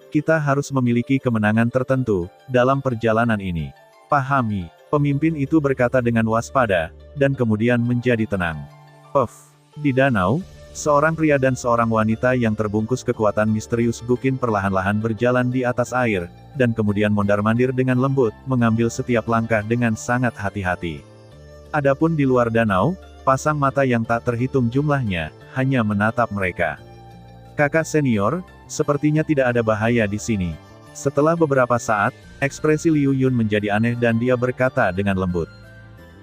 Kita harus memiliki kemenangan tertentu dalam perjalanan ini. Pahami, pemimpin itu berkata dengan waspada, dan kemudian menjadi tenang. Puff, di danau, seorang pria dan seorang wanita yang terbungkus kekuatan misterius Guqin perlahan-lahan berjalan di atas air, dan kemudian mondar-mandir dengan lembut, mengambil setiap langkah dengan sangat hati-hati. Adapun di luar danau, pasang mata yang tak terhitung jumlahnya, hanya menatap mereka. Kakak senior, sepertinya tidak ada bahaya di sini. Setelah beberapa saat, ekspresi Liu Yun menjadi aneh dan dia berkata dengan lembut.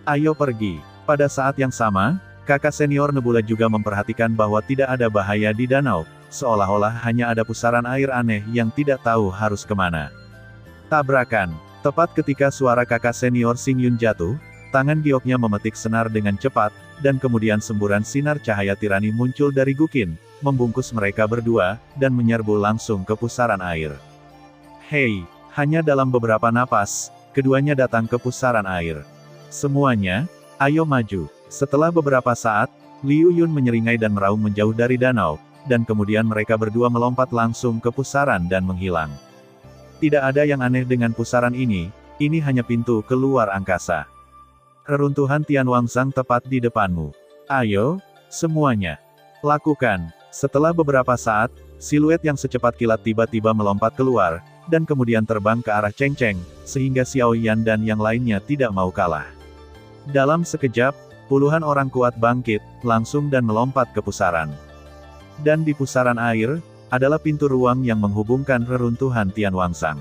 Ayo pergi. Pada saat yang sama, kakak senior Nebula juga memperhatikan bahwa tidak ada bahaya di danau, seolah-olah hanya ada pusaran air aneh yang tidak tahu harus kemana. Tabrakan. Tepat ketika suara kakak senior Xing Yun jatuh, tangan gioknya memetik senar dengan cepat, dan kemudian semburan sinar cahaya tirani muncul dari Guqin, membungkus mereka berdua, dan menyerbu langsung ke pusaran air. Hei, hanya dalam beberapa napas, keduanya datang ke pusaran air. Semuanya, ayo maju. Setelah beberapa saat, Liu Yun menyeringai dan meraung menjauh dari danau, dan kemudian mereka berdua melompat langsung ke pusaran dan menghilang. Tidak ada yang aneh dengan pusaran ini hanya pintu keluar angkasa. Reruntuhan Tianwangsang tepat di depanmu. Ayo, semuanya. Lakukan. Setelah beberapa saat, siluet yang secepat kilat tiba-tiba melompat keluar, dan kemudian terbang ke arah Cheng Cheng, sehingga Xiao Yan dan yang lainnya tidak mau kalah. Dalam sekejap, puluhan orang kuat bangkit, langsung dan melompat ke pusaran. Dan di pusaran air, adalah pintu ruang yang menghubungkan reruntuhan Tianwangsang.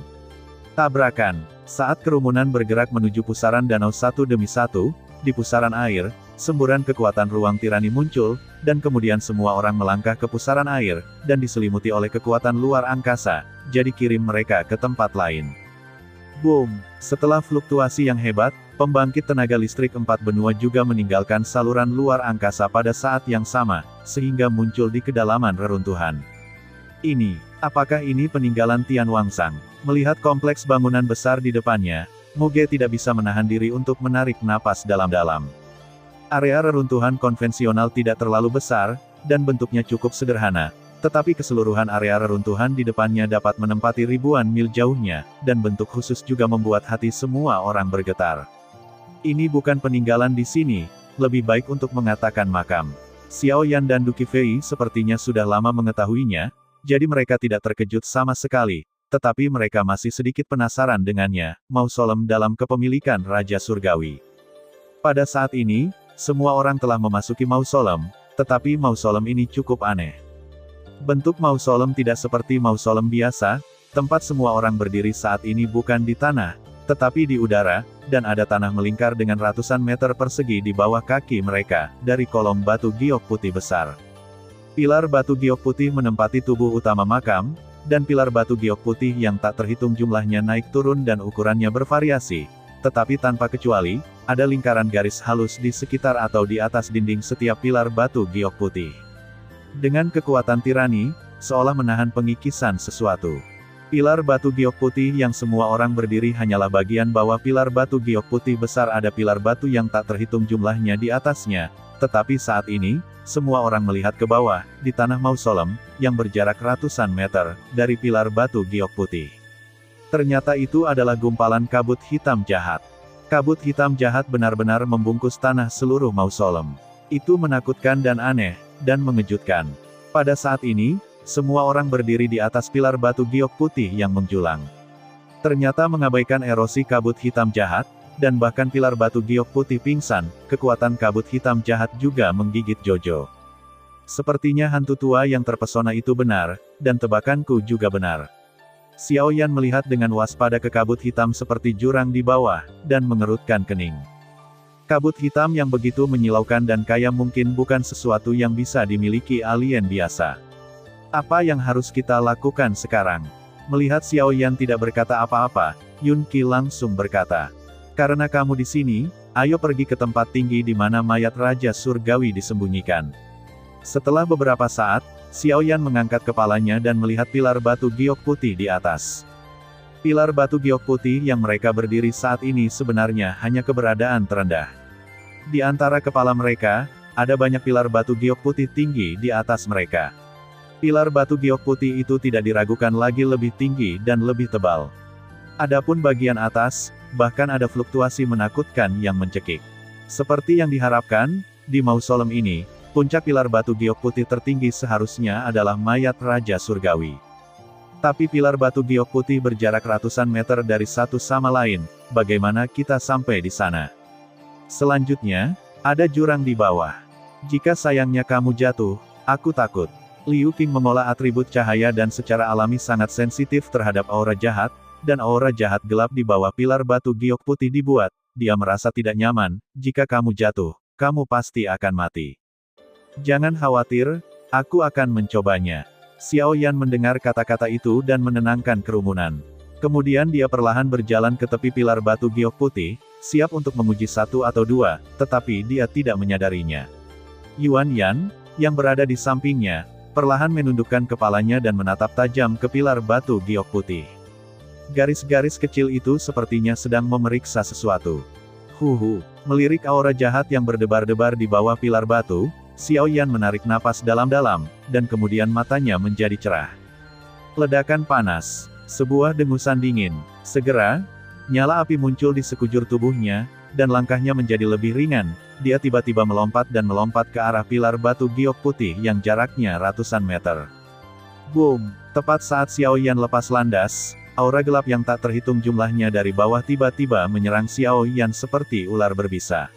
Tabrakan. Saat kerumunan bergerak menuju pusaran danau satu demi satu, di pusaran air, semburan kekuatan ruang tirani muncul, dan kemudian semua orang melangkah ke pusaran air, dan diselimuti oleh kekuatan luar angkasa, jadi kirim mereka ke tempat lain. Boom! Setelah fluktuasi yang hebat, pembangkit tenaga listrik 4 benua juga meninggalkan saluran luar angkasa pada saat yang sama, sehingga muncul di kedalaman reruntuhan. Apakah ini peninggalan Tianwangsang? Melihat kompleks bangunan besar di depannya, Muge tidak bisa menahan diri untuk menarik napas dalam-dalam. Area reruntuhan konvensional tidak terlalu besar, dan bentuknya cukup sederhana, tetapi keseluruhan area reruntuhan di depannya dapat menempati ribuan mil jauhnya, dan bentuk khusus juga membuat hati semua orang bergetar. Ini bukan peninggalan di sini, lebih baik untuk mengatakan makam. Xiao Yan dan Duqi Fei sepertinya sudah lama mengetahuinya, jadi mereka tidak terkejut sama sekali, tetapi mereka masih sedikit penasaran dengannya, mausolem dalam kepemilikan Raja Surgawi. Pada saat ini, semua orang telah memasuki mausolem, tetapi mausolem ini cukup aneh. Bentuk mausolem tidak seperti mausolem biasa, tempat semua orang berdiri saat ini bukan di tanah, tetapi di udara, dan ada tanah melingkar dengan ratusan meter persegi di bawah kaki mereka, dari kolom batu giok putih besar. Pilar batu giok putih menempati tubuh utama makam, dan pilar batu giok putih yang tak terhitung jumlahnya naik turun dan ukurannya bervariasi, tetapi tanpa kecuali, ada lingkaran garis halus di sekitar atau di atas dinding setiap pilar batu giok putih. Dengan kekuatan tirani, seolah menahan pengikisan sesuatu. Pilar batu giok putih yang semua orang berdiri hanyalah bagian bawah pilar batu giok putih besar. Ada pilar batu yang tak terhitung jumlahnya di atasnya, tetapi saat ini, semua orang melihat ke bawah, di tanah mausolem, yang berjarak ratusan meter, dari pilar batu giok putih. Ternyata itu adalah gumpalan kabut hitam jahat. Kabut hitam jahat benar-benar membungkus tanah seluruh mausolem. Itu menakutkan dan aneh, dan mengejutkan. Pada saat ini, semua orang berdiri di atas pilar batu giok putih yang menjulang. Ternyata mengabaikan erosi kabut hitam jahat, dan bahkan pilar batu giok putih pingsan, kekuatan kabut hitam jahat juga menggigit Jojo. Sepertinya hantu tua yang terpesona itu benar, dan tebakanku juga benar. Xiao Yan melihat dengan waspada ke kabut hitam seperti jurang di bawah, dan mengerutkan kening. Kabut hitam yang begitu menyilaukan dan kaya mungkin bukan sesuatu yang bisa dimiliki alien biasa. Apa yang harus kita lakukan sekarang? Melihat Xiao Yan tidak berkata apa-apa, Yun Qi langsung berkata, "Karena kamu di sini, ayo pergi ke tempat tinggi di mana mayat Raja Surgawi disembunyikan." Setelah beberapa saat, Xiao Yan mengangkat kepalanya dan melihat pilar batu giok putih di atas. Pilar batu giok putih yang mereka berdiri saat ini sebenarnya hanya keberadaan terendah. Di antara kepala mereka, ada banyak pilar batu giok putih tinggi di atas mereka. Pilar batu giok putih itu tidak diragukan lagi lebih tinggi dan lebih tebal. Adapun bagian atas, bahkan ada fluktuasi menakutkan yang mencekik. Seperti yang diharapkan, di mausolem ini, puncak pilar batu giok putih tertinggi seharusnya adalah mayat Raja Surgawi. Tapi pilar batu giok putih berjarak ratusan meter dari satu sama lain, bagaimana kita sampai di sana? Selanjutnya, ada jurang di bawah. Jika sayangnya kamu jatuh, aku takut. Liu Qing mengolah atribut cahaya dan secara alami sangat sensitif terhadap aura jahat, dan aura jahat gelap di bawah pilar batu giok putih dibuat, dia merasa tidak nyaman, jika kamu jatuh, kamu pasti akan mati. Jangan khawatir, aku akan mencobanya. Xiao Yan mendengar kata-kata itu dan menenangkan kerumunan. Kemudian dia perlahan berjalan ke tepi pilar batu giok putih, siap untuk memuji satu atau dua, tetapi dia tidak menyadarinya. Yuan Yan, yang berada di sampingnya, perlahan menundukkan kepalanya dan menatap tajam ke pilar batu giok putih. Garis-garis kecil itu sepertinya sedang memeriksa sesuatu. Melirik aura jahat yang berdebar-debar di bawah pilar batu, Xiao Yan menarik napas dalam-dalam, dan kemudian matanya menjadi cerah. Ledakan panas. Sebuah dengusan dingin. Segera, nyala api muncul di sekujur tubuhnya, dan langkahnya menjadi lebih ringan. Dia tiba-tiba melompat ke arah pilar batu giok putih yang jaraknya ratusan meter. Boom! Tepat saat Xiao Yan lepas landas, aura gelap yang tak terhitung jumlahnya dari bawah tiba-tiba menyerang Xiao Yan seperti ular berbisa.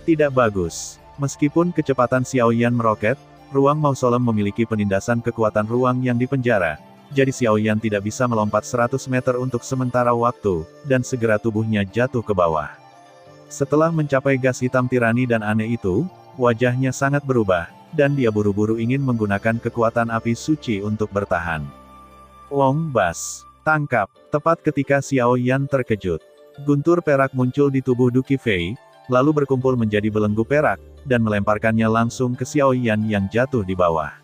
Tidak bagus. Meskipun kecepatan Xiao Yan meroket, ruang mausolem memiliki penindasan kekuatan ruang yang dipenjara, jadi Xiao Yan tidak bisa melompat 100 meter untuk sementara waktu, dan segera tubuhnya jatuh ke bawah. Setelah mencapai gas hitam tirani dan aneh itu, wajahnya sangat berubah, dan dia buru-buru ingin menggunakan kekuatan api suci untuk bertahan. Wong Bas. Tangkap. Tepat ketika Xiao Yan terkejut. Guntur perak muncul di tubuh Du Qifei, lalu berkumpul menjadi belenggu perak, dan melemparkannya langsung ke Xiao Yan yang jatuh di bawah.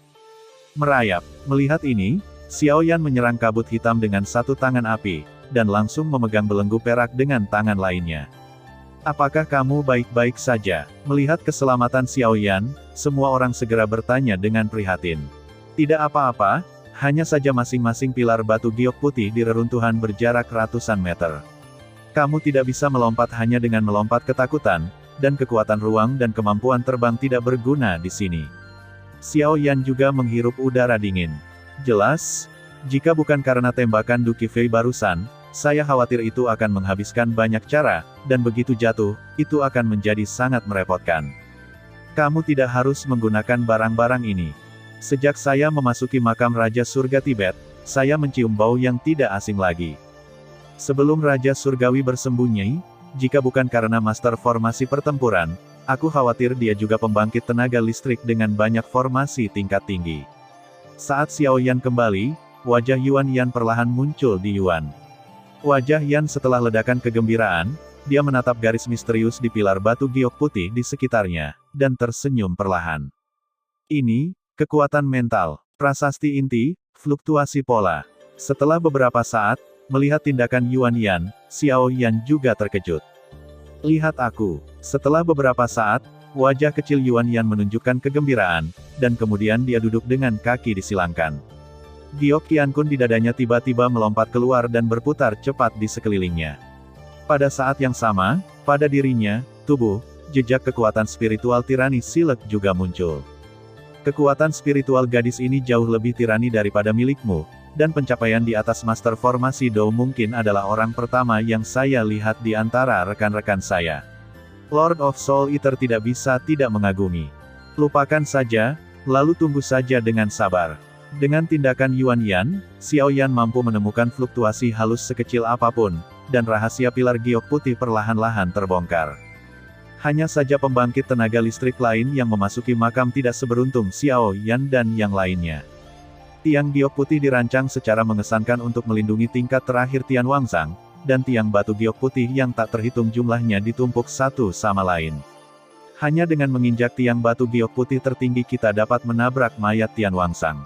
Merayap. Melihat ini, Xiao Yan menyerang kabut hitam dengan satu tangan api, dan langsung memegang belenggu perak dengan tangan lainnya. Apakah kamu baik-baik saja? Melihat keselamatan Xiao Yan, semua orang segera bertanya dengan prihatin. Tidak apa-apa, hanya saja masing-masing pilar batu giok putih di reruntuhan berjarak ratusan meter. Kamu tidak bisa melompat hanya dengan melompat ketakutan, dan kekuatan ruang dan kemampuan terbang tidak berguna di sini. Xiao Yan juga menghirup udara dingin. Jelas, jika bukan karena tembakan Du Qifei barusan, saya khawatir itu akan menghabiskan banyak cara, dan begitu jatuh, itu akan menjadi sangat merepotkan. Kamu tidak harus menggunakan barang-barang ini. Sejak saya memasuki makam Raja Surga Tibet, saya mencium bau yang tidak asing lagi. Sebelum Raja Surgawi bersembunyi, jika bukan karena master formasi pertempuran, aku khawatir dia juga pembangkit tenaga listrik dengan banyak formasi tingkat tinggi. Saat Xiao Yan kembali, wajah Yuan Yan perlahan muncul di Yuan. Wajah Yan setelah ledakan kegembiraan, dia menatap garis misterius di pilar batu giok putih di sekitarnya, dan tersenyum perlahan. Ini, kekuatan mental, prasasti inti, fluktuasi pola. Setelah beberapa saat, melihat tindakan Yuan Yan, Xiao Yan juga terkejut. Lihat aku. Setelah beberapa saat, wajah kecil Yuan Yan menunjukkan kegembiraan, dan kemudian dia duduk dengan kaki disilangkan. Giok Qiankun di dadanya tiba-tiba melompat keluar dan berputar cepat di sekelilingnya. Pada saat yang sama, pada dirinya, tubuh, jejak kekuatan spiritual tirani Silek juga muncul. Kekuatan spiritual gadis ini jauh lebih tirani daripada milikmu, dan pencapaian di atas Master Formasi Dou mungkin adalah orang pertama yang saya lihat di antara rekan-rekan saya. Lord of Soul Eater tidak bisa tidak mengagumi. Lupakan saja, lalu tunggu saja dengan sabar. Dengan tindakan Yuan Yan, Xiao Yan mampu menemukan fluktuasi halus sekecil apapun, dan rahasia pilar giok putih perlahan-lahan terbongkar. Hanya saja pembangkit tenaga listrik lain yang memasuki makam tidak seberuntung Xiao Yan dan yang lainnya. Tiang giok putih dirancang secara mengesankan untuk melindungi tingkat terakhir Tian Wangzang, dan tiang batu giok putih yang tak terhitung jumlahnya ditumpuk satu sama lain. Hanya dengan menginjak tiang batu giok putih tertinggi kita dapat menabrak mayat Tian Wangzang.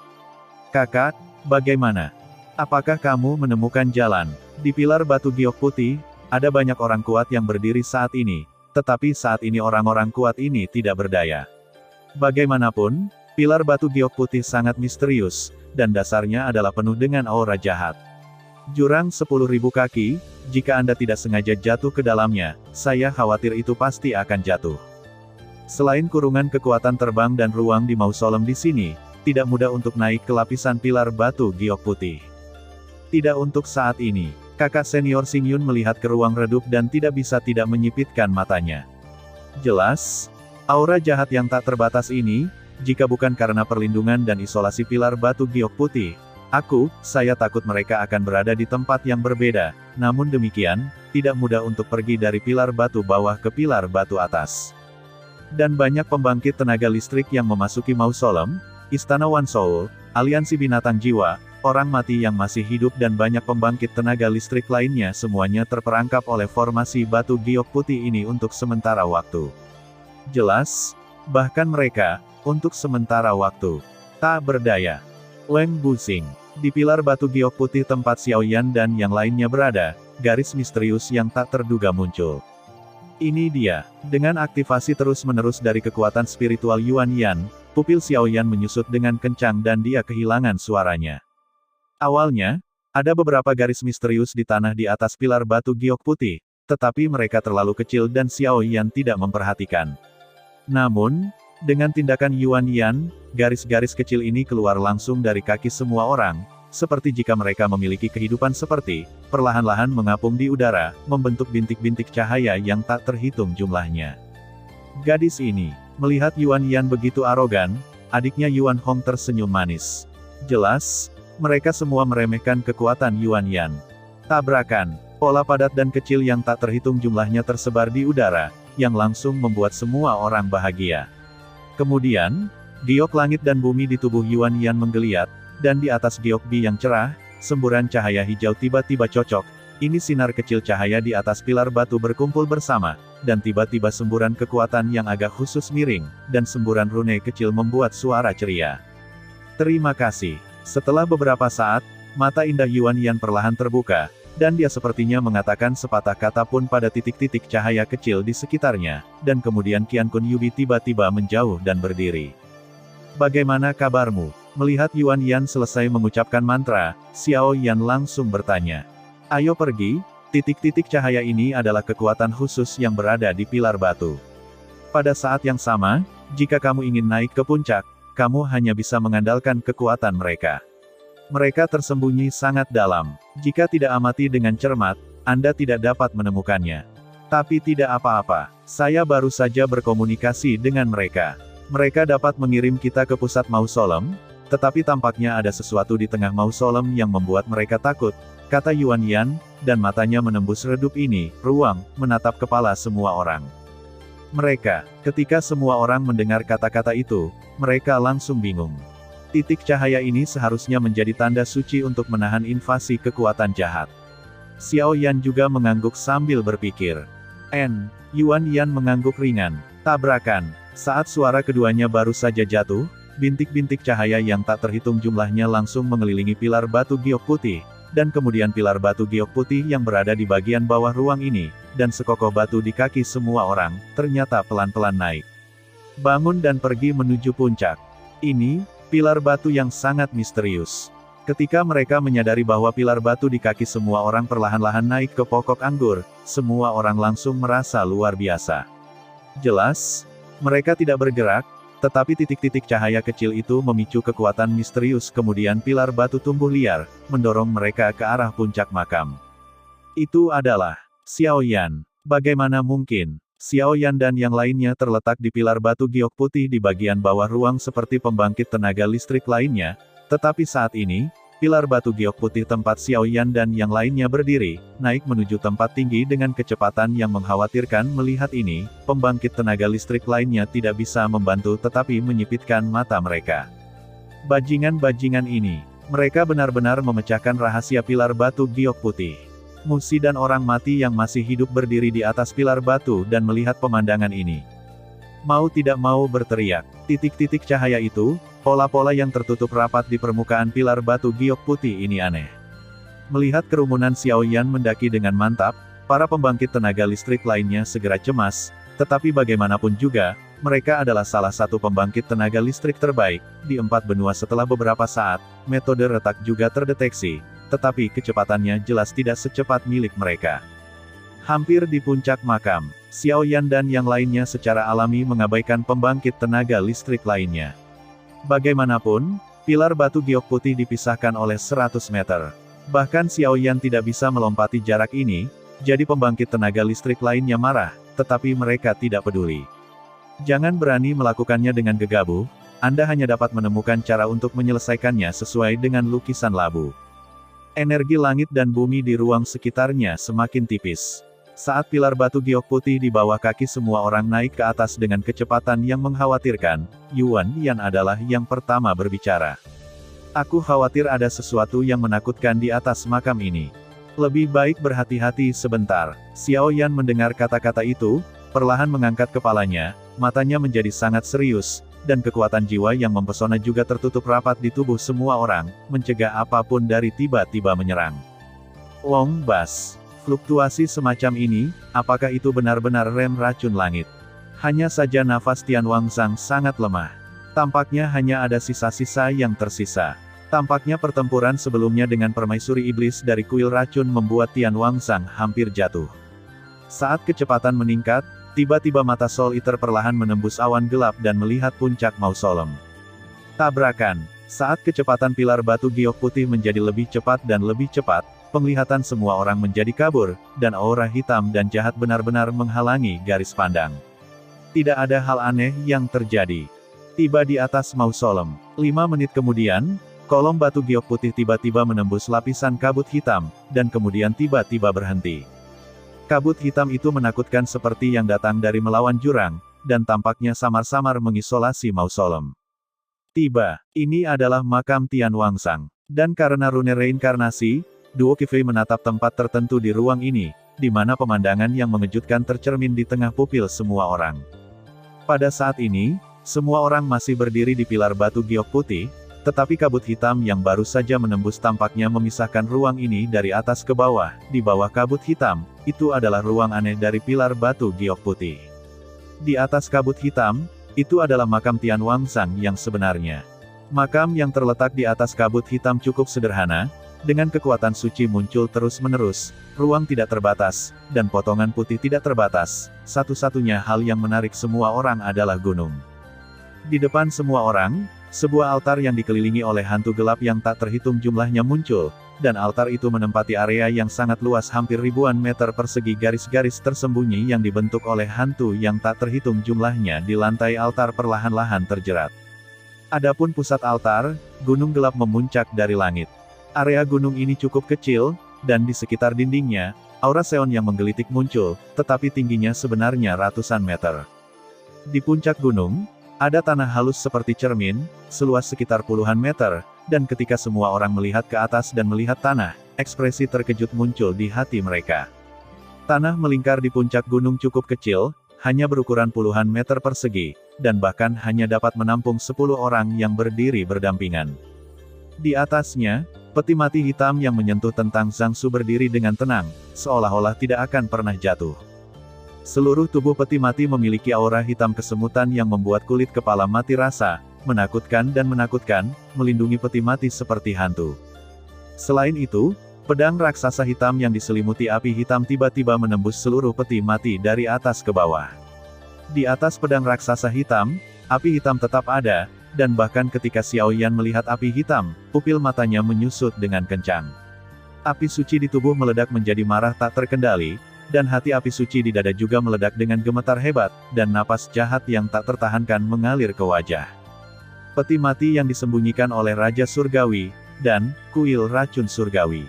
Kakak, bagaimana? Apakah kamu menemukan jalan? Di pilar batu giok putih, ada banyak orang kuat yang berdiri saat ini. Tetapi saat ini orang-orang kuat ini tidak berdaya. Bagaimanapun, pilar batu giok putih sangat misterius, dan dasarnya adalah penuh dengan aura jahat. Jurang 10.000 kaki, jika Anda tidak sengaja jatuh ke dalamnya, saya khawatir itu pasti akan jatuh. Selain kurungan kekuatan terbang dan ruang di mausolem di sini, tidak mudah untuk naik ke lapisan pilar batu giok putih. Tidak untuk saat ini. Kakak senior Xing Yun melihat ke ruang redup dan tidak bisa tidak menyipitkan matanya. Jelas, aura jahat yang tak terbatas ini, jika bukan karena perlindungan dan isolasi pilar batu giok putih, saya takut mereka akan berada di tempat yang berbeda. Namun demikian, tidak mudah untuk pergi dari pilar batu bawah ke pilar batu atas. Dan banyak pembangkit tenaga listrik yang memasuki mausolem, Istana Wan Soul, aliansi binatang jiwa, orang mati yang masih hidup dan banyak pembangkit tenaga listrik lainnya semuanya terperangkap oleh formasi batu giok putih ini untuk sementara waktu. Jelas, bahkan mereka, untuk sementara waktu, tak berdaya. Wang Buxing. Di pilar batu giok putih tempat Xiao Yan dan yang lainnya berada, garis misterius yang tak terduga muncul. Ini dia. Dengan aktivasi terus-menerus dari kekuatan spiritual Yuan Yan, pupil Xiao Yan menyusut dengan kencang dan dia kehilangan suaranya. Awalnya, ada beberapa garis misterius di tanah di atas pilar batu giok putih, tetapi mereka terlalu kecil dan Xiao Yan tidak memperhatikan. Namun, dengan tindakan Yuan Yan, garis-garis kecil ini keluar langsung dari kaki semua orang, seperti jika mereka memiliki kehidupan seperti, perlahan-lahan mengapung di udara, membentuk bintik-bintik cahaya yang tak terhitung jumlahnya. Gadis ini, melihat Yuan Yan begitu arogan, adiknya Yuan Hong tersenyum manis. Jelas, mereka semua meremehkan kekuatan Yuan Yan. Tabrakan, pola padat dan kecil yang tak terhitung jumlahnya tersebar di udara, yang langsung membuat semua orang bahagia. Kemudian, giok langit dan bumi di tubuh Yuan Yan menggeliat, dan di atas giok bi yang cerah, semburan cahaya hijau tiba-tiba cocok. Ini sinar kecil cahaya di atas pilar batu berkumpul bersama, dan tiba-tiba semburan kekuatan yang agak khusus miring, dan semburan rune kecil membuat suara ceria. Terima kasih. Setelah beberapa saat, mata indah Yuan Yan perlahan terbuka, dan dia sepertinya mengatakan sepatah kata pun pada titik-titik cahaya kecil di sekitarnya, dan kemudian Qian Kun Yubi tiba-tiba menjauh dan berdiri. Bagaimana kabarmu? Melihat Yuan Yan selesai mengucapkan mantra, Xiao Yan langsung bertanya. Ayo pergi, titik-titik cahaya ini adalah kekuatan khusus yang berada di pilar batu. Pada saat yang sama, jika kamu ingin naik ke puncak, kamu hanya bisa mengandalkan kekuatan mereka. Mereka tersembunyi sangat dalam. Jika tidak amati dengan cermat, Anda tidak dapat menemukannya. Tapi tidak apa-apa, saya baru saja berkomunikasi dengan mereka. Mereka dapat mengirim kita ke pusat mausolem, tetapi tampaknya ada sesuatu di tengah mausolem yang membuat mereka takut, kata Yuan Yan, dan matanya menembus redup ini, ruang, menatap kepala semua orang. Mereka, ketika semua orang mendengar kata-kata itu, mereka langsung bingung. Titik cahaya ini seharusnya menjadi tanda suci untuk menahan invasi kekuatan jahat. Xiao Yan juga mengangguk sambil berpikir. Yuan Yan mengangguk ringan. Tabrakan. Saat suara keduanya baru saja jatuh, bintik-bintik cahaya yang tak terhitung jumlahnya langsung mengelilingi pilar batu giok putih, dan kemudian pilar batu giok putih yang berada di bagian bawah ruang ini, dan sekokoh batu di kaki semua orang, ternyata pelan-pelan naik. Bangun dan pergi menuju puncak. Ini, pilar batu yang sangat misterius. Ketika mereka menyadari bahwa pilar batu di kaki semua orang perlahan-lahan naik ke pokok anggur, semua orang langsung merasa luar biasa. Jelas, mereka tidak bergerak, tetapi titik-titik cahaya kecil itu memicu kekuatan misterius kemudian pilar batu tumbuh liar, mendorong mereka ke arah puncak makam. Itu adalah Xiao Yan. Bagaimana mungkin? Xiao Yan dan yang lainnya terletak di pilar batu giok putih di bagian bawah ruang seperti pembangkit tenaga listrik lainnya, tetapi saat ini, pilar batu giok putih tempat Xiao Yan dan yang lainnya berdiri, naik menuju tempat tinggi dengan kecepatan yang mengkhawatirkan. Melihat ini, pembangkit tenaga listrik lainnya tidak bisa membantu tetapi menyipitkan mata mereka. Bajingan-bajingan ini, mereka benar-benar memecahkan rahasia pilar batu giok putih. Musi dan orang mati yang masih hidup berdiri di atas pilar batu dan melihat pemandangan ini. Mau tidak mau berteriak, titik-titik cahaya itu, pola-pola yang tertutup rapat di permukaan pilar batu giok putih ini aneh. Melihat kerumunan Xiao Yan mendaki dengan mantap, para pembangkit tenaga listrik lainnya segera cemas, tetapi bagaimanapun juga, mereka adalah salah satu pembangkit tenaga listrik terbaik di 4 benua. Setelah beberapa saat, metode retak juga terdeteksi, tetapi kecepatannya jelas tidak secepat milik mereka. Hampir di puncak makam, Xiao Yan dan yang lainnya secara alami mengabaikan pembangkit tenaga listrik lainnya. Bagaimanapun, pilar batu giok putih dipisahkan oleh 100 meter. Bahkan Xiao Yan tidak bisa melompati jarak ini, jadi pembangkit tenaga listrik lainnya marah, tetapi mereka tidak peduli. Jangan berani melakukannya dengan gegabah, Anda hanya dapat menemukan cara untuk menyelesaikannya sesuai dengan lukisan labu. Energi langit dan bumi di ruang sekitarnya semakin tipis. Saat pilar batu giok putih di bawah kaki semua orang naik ke atas dengan kecepatan yang mengkhawatirkan, Yuan Yan adalah yang pertama berbicara. Aku khawatir ada sesuatu yang menakutkan di atas makam ini. Lebih baik berhati-hati sebentar. Xiao Yan mendengar kata-kata itu, perlahan mengangkat kepalanya, matanya menjadi sangat serius, dan kekuatan jiwa yang mempesona juga tertutup rapat di tubuh semua orang, mencegah apapun dari tiba-tiba menyerang. Wong Bas. Fluktuasi semacam ini, apakah itu benar-benar rem racun langit? Hanya saja nafas Tian Wangzang sangat lemah. Tampaknya hanya ada sisa-sisa yang tersisa. Tampaknya pertempuran sebelumnya dengan permaisuri iblis dari kuil racun membuat Tian Wangzang hampir jatuh. Saat kecepatan meningkat, tiba-tiba mata Soul Eater perlahan menembus awan gelap dan melihat puncak mausolem. Tabrakan. Saat kecepatan pilar batu giok putih menjadi lebih cepat dan lebih cepat, penglihatan semua orang menjadi kabur, dan aura hitam dan jahat benar-benar menghalangi garis pandang. Tidak ada hal aneh yang terjadi. Tiba di atas mausolem. 5 menit kemudian, kolom batu giok putih tiba-tiba menembus lapisan kabut hitam, dan kemudian tiba-tiba berhenti. Kabut hitam itu menakutkan seperti yang datang dari melawan jurang, dan tampaknya samar-samar mengisolasi mausolem. Tiba, ini adalah makam Tian Wangzang. Dan karena rune reinkarnasi, Duo Qifei menatap tempat tertentu di ruang ini, di mana pemandangan yang mengejutkan tercermin di tengah pupil semua orang. Pada saat ini, semua orang masih berdiri di pilar batu giok putih, tetapi kabut hitam yang baru saja menembus tampaknya memisahkan ruang ini dari atas ke bawah. Di bawah kabut hitam, itu adalah ruang aneh dari pilar batu giok putih. Di atas kabut hitam, itu adalah makam Tian Wangzang yang sebenarnya. Makam yang terletak di atas kabut hitam cukup sederhana, dengan kekuatan suci muncul terus-menerus, ruang tidak terbatas, dan potongan putih tidak terbatas. Satu-satunya hal yang menarik semua orang adalah gunung. Di depan semua orang, sebuah altar yang dikelilingi oleh hantu gelap yang tak terhitung jumlahnya muncul, dan altar itu menempati area yang sangat luas hampir ribuan meter persegi. Garis-garis tersembunyi yang dibentuk oleh hantu yang tak terhitung jumlahnya di lantai altar perlahan-lahan terjerat. Adapun pusat altar, gunung gelap memuncak dari langit. Area gunung ini cukup kecil, dan di sekitar dindingnya, aura seon yang menggelitik muncul, tetapi tingginya sebenarnya ratusan meter. Di puncak gunung, ada tanah halus seperti cermin, seluas sekitar puluhan meter, dan ketika semua orang melihat ke atas dan melihat tanah, ekspresi terkejut muncul di hati mereka. Tanah melingkar di puncak gunung cukup kecil, hanya berukuran puluhan meter persegi, dan bahkan hanya dapat menampung 10 orang yang berdiri berdampingan. Di atasnya, peti mati hitam yang menyentuh tentang Zhangsu berdiri dengan tenang, seolah-olah tidak akan pernah jatuh. Seluruh tubuh peti mati memiliki aura hitam kesemutan yang membuat kulit kepala mati rasa menakutkan, melindungi peti mati seperti hantu. Selain itu, pedang raksasa hitam yang diselimuti api hitam tiba-tiba menembus seluruh peti mati dari atas ke bawah. Di atas pedang raksasa hitam, api hitam tetap ada, dan bahkan ketika Xiao Yan melihat api hitam, pupil matanya menyusut dengan kencang. Api suci di tubuh meledak menjadi marah tak terkendali, dan hati api suci di dada juga meledak dengan gemetar hebat, dan napas jahat yang tak tertahankan mengalir ke wajah. Peti mati yang disembunyikan oleh Raja Surgawi, dan kuil racun surgawi.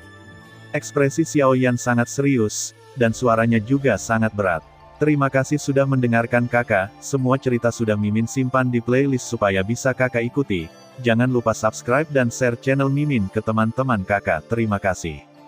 Ekspresi Xiaoyan sangat serius, dan suaranya juga sangat berat. Terima kasih sudah mendengarkan kakak, semua cerita sudah Mimin simpan di playlist supaya bisa kakak ikuti. Jangan lupa subscribe dan share channel Mimin ke teman-teman kakak. Terima kasih.